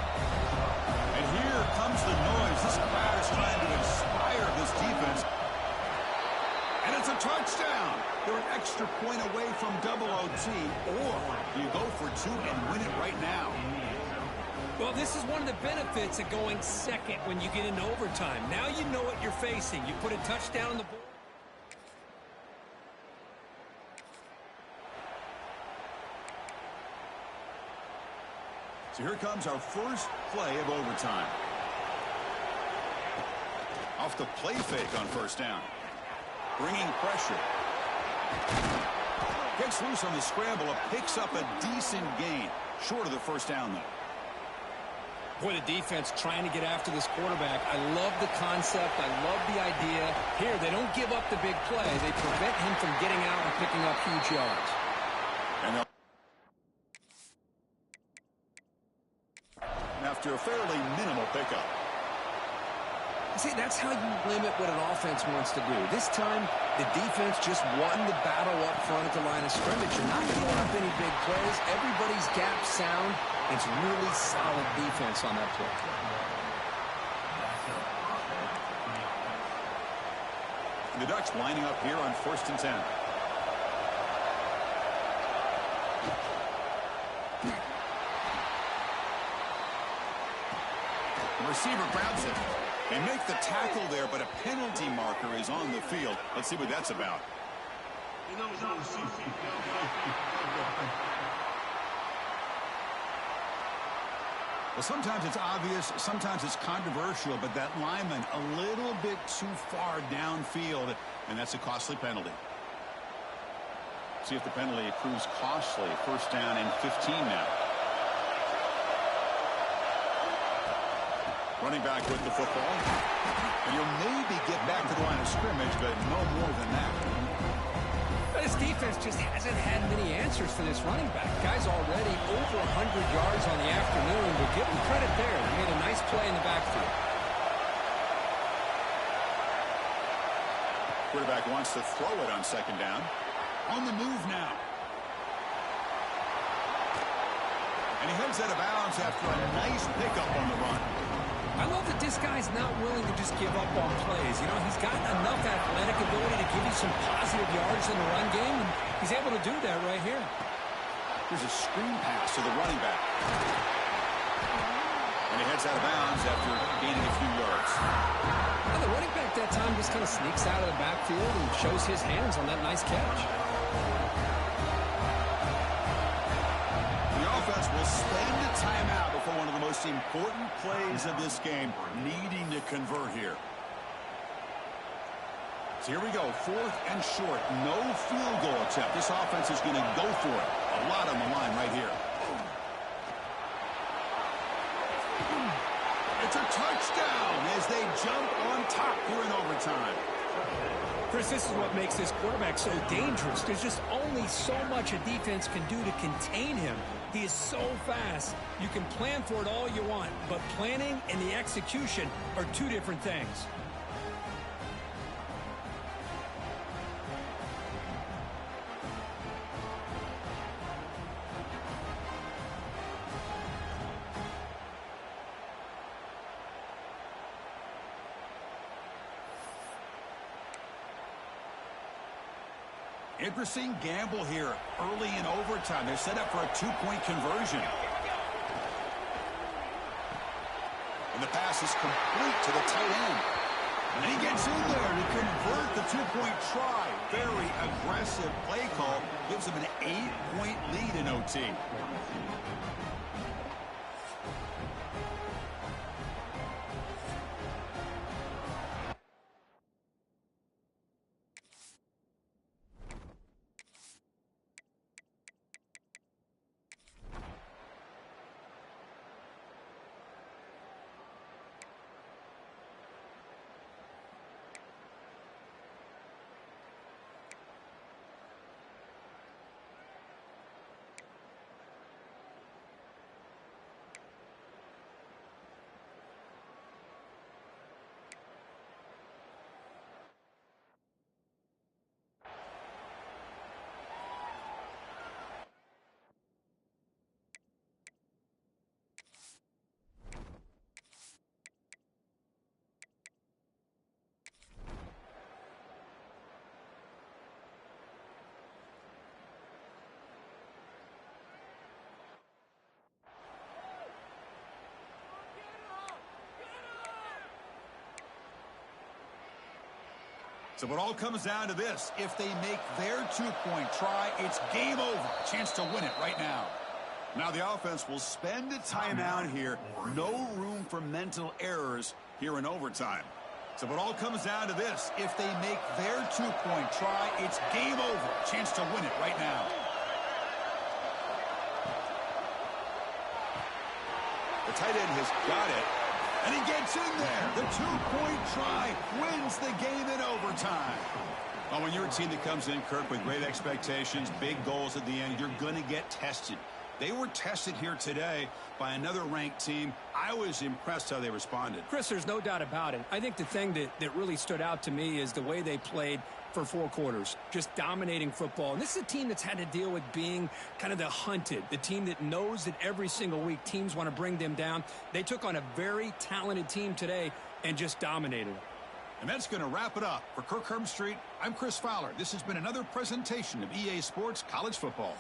And here comes the noise. This crowd is trying to inspire this defense. And it's a touchdown. They're an extra point away from double OT. Or you go for 2 and win it right now. Well, this is one of the benefits of going second when you get into overtime. Now you know what you're facing. You put a touchdown on the board. So here comes our first play of overtime. Off the play fake on 1st down. Bringing pressure. Gets loose on the scramble. Picks up a decent gain. Short of the 1st down, though. Boy, the defense trying to get after this quarterback. I love the concept. I love the idea. Here, they don't give up the big play. They prevent him from getting out and picking up huge yards. And after a fairly minimal pickup. See, that's how you limit what an offense wants to do. This time, the defense just won the battle up front at the line of scrimmage. You're not giving up any big plays. Everybody's gap sound. It's really solid defense on that play. The Ducks lining up here on 1st and 10. The receiver grabs it. They make the tackle there, but a penalty marker is on the field. Let's see what that's about. Well, sometimes it's obvious, sometimes it's controversial, but that lineman a little bit too far downfield, and that's a costly penalty. See if the penalty proves costly. 1st down and 15 now. Running back with the football. And you'll maybe get back to the line of scrimmage, but no more than that. But this defense just hasn't had many answers for this running back. Guy's already over 100 yards on the afternoon, but give him credit there. He made a nice play in the backfield. Quarterback wants to throw it on 2nd down. On the move now. And And he heads out of bounds after a nice pickup on the run. I love that this guy's not willing to just give up on plays. You know, he's got enough athletic ability to give you some positive yards in the run game, and he's able to do that right here. Here's a screen pass to the running back. And he heads out of bounds after gaining a few yards. Now the running back that time just kind of sneaks out of the backfield and shows his hands on that nice catch. The offense will spend a timeout before one of the most important plays of this game, needing to convert here. So here we go, 4th and short, no field goal attempt. This offense is going to go for it. A lot on the line right here. It's a touchdown as they jump on top here in overtime. Chris, this is what makes this quarterback so dangerous. There's just only so much a defense can do to contain him. He is so fast. You can plan for it all you want, but planning and the execution are two different things. Interesting gamble here early in overtime. They're set up for a 2-point conversion. And the pass is complete to the tight end. And he gets in there to convert the 2-point try. Very aggressive play call. Gives him an 8-point lead in OT. So it all comes down to this. If they make their 2-point try, it's game over. Chance to win it right now. Now the offense will spend a timeout here. No room for mental errors here in overtime. So it all comes down to this. If they make their 2-point try, it's game over. Chance to win it right now. The tight end has got it. And he gets in there. The 2-point try wins the game in overtime. Well, when you're a team that comes in, Kirk, with great expectations, big goals at the end, you're going to get tested. They were tested here today by another ranked team. I was impressed how they responded. Chris, there's no doubt about it. I think the thing that really stood out to me is the way they played for 4 quarters, just dominating football. And this is a team that's had to deal with being kind of the hunted, the team that knows that every single week teams want to bring them down. They took on a very talented team today and just dominated them. And that's going to wrap it up. For Kirk Herbstreit, I'm Chris Fowler. This has been another presentation of EA Sports College Football.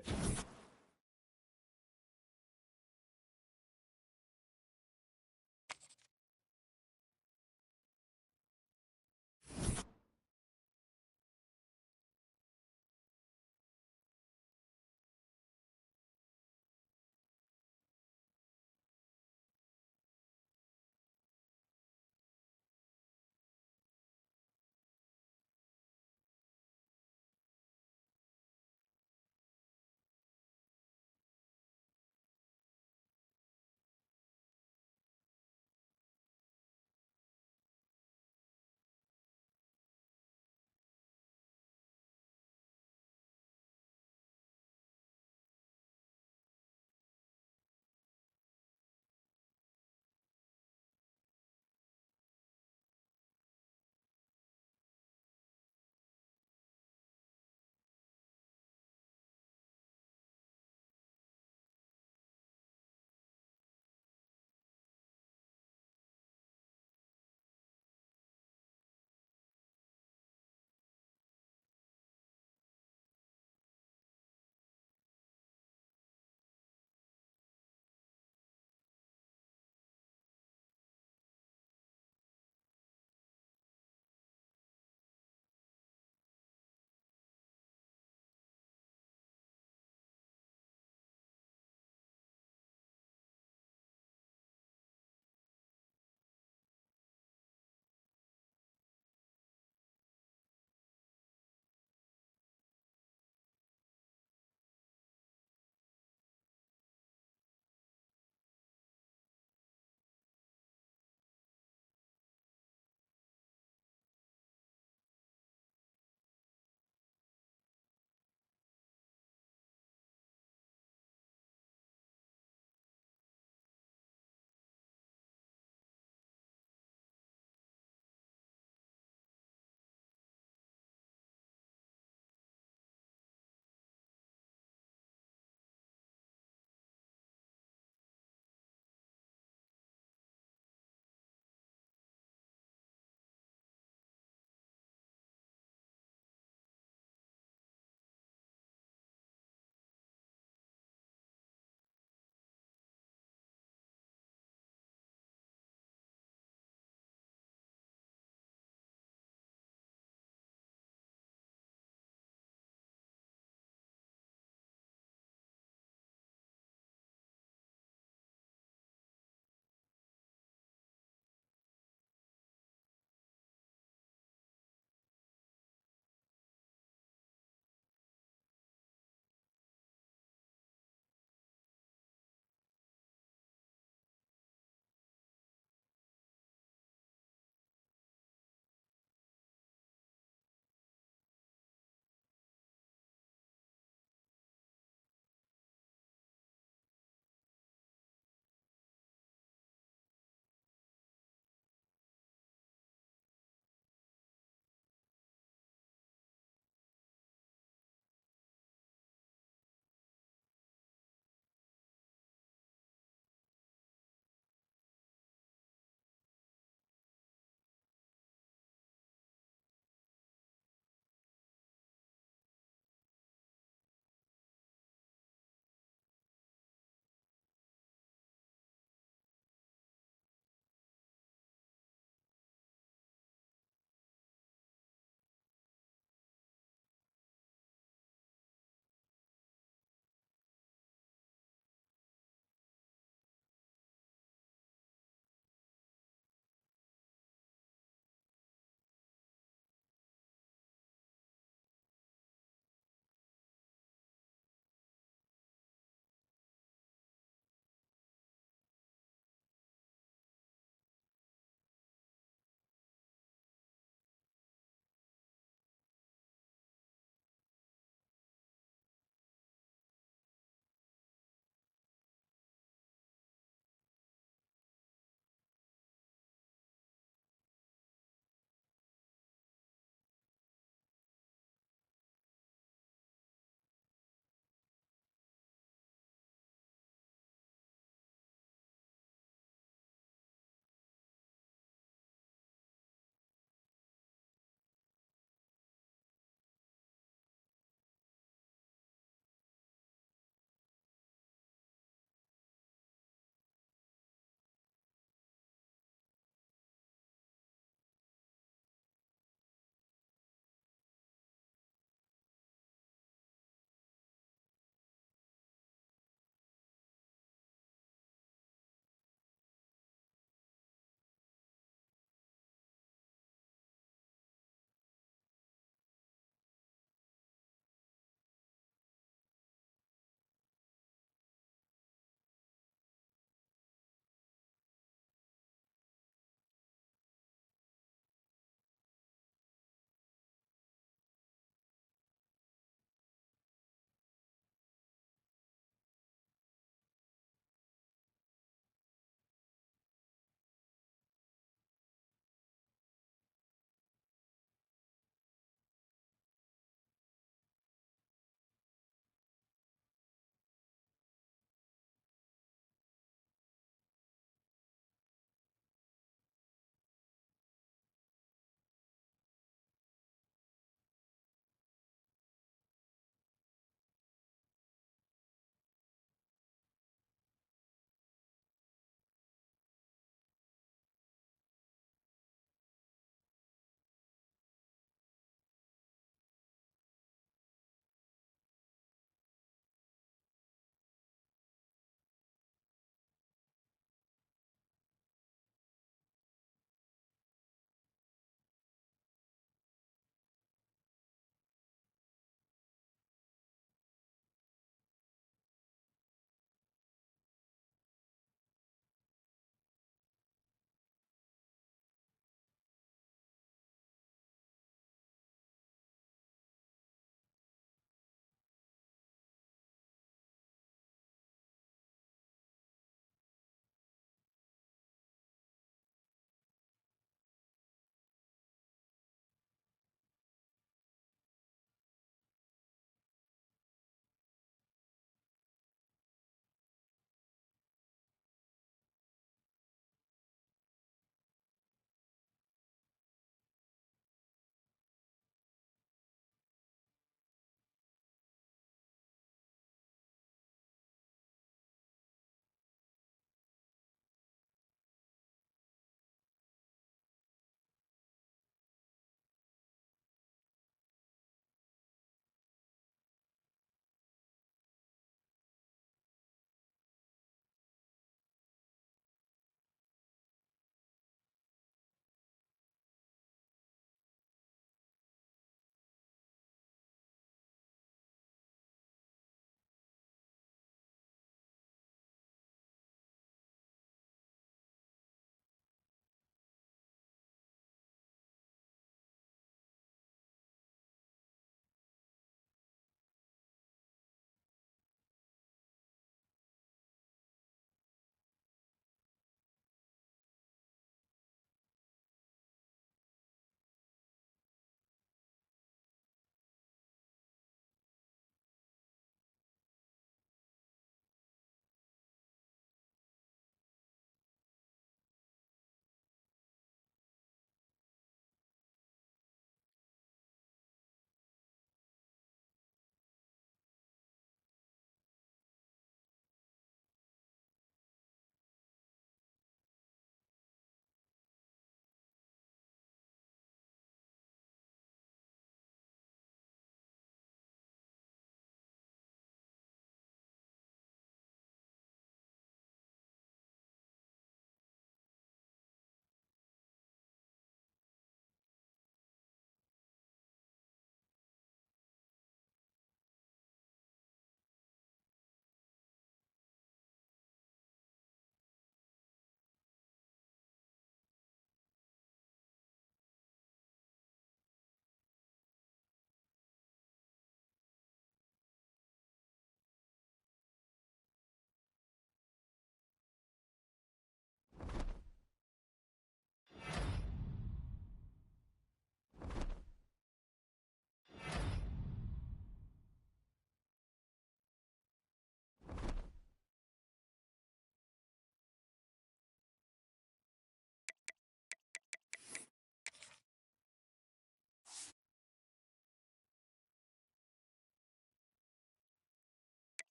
it.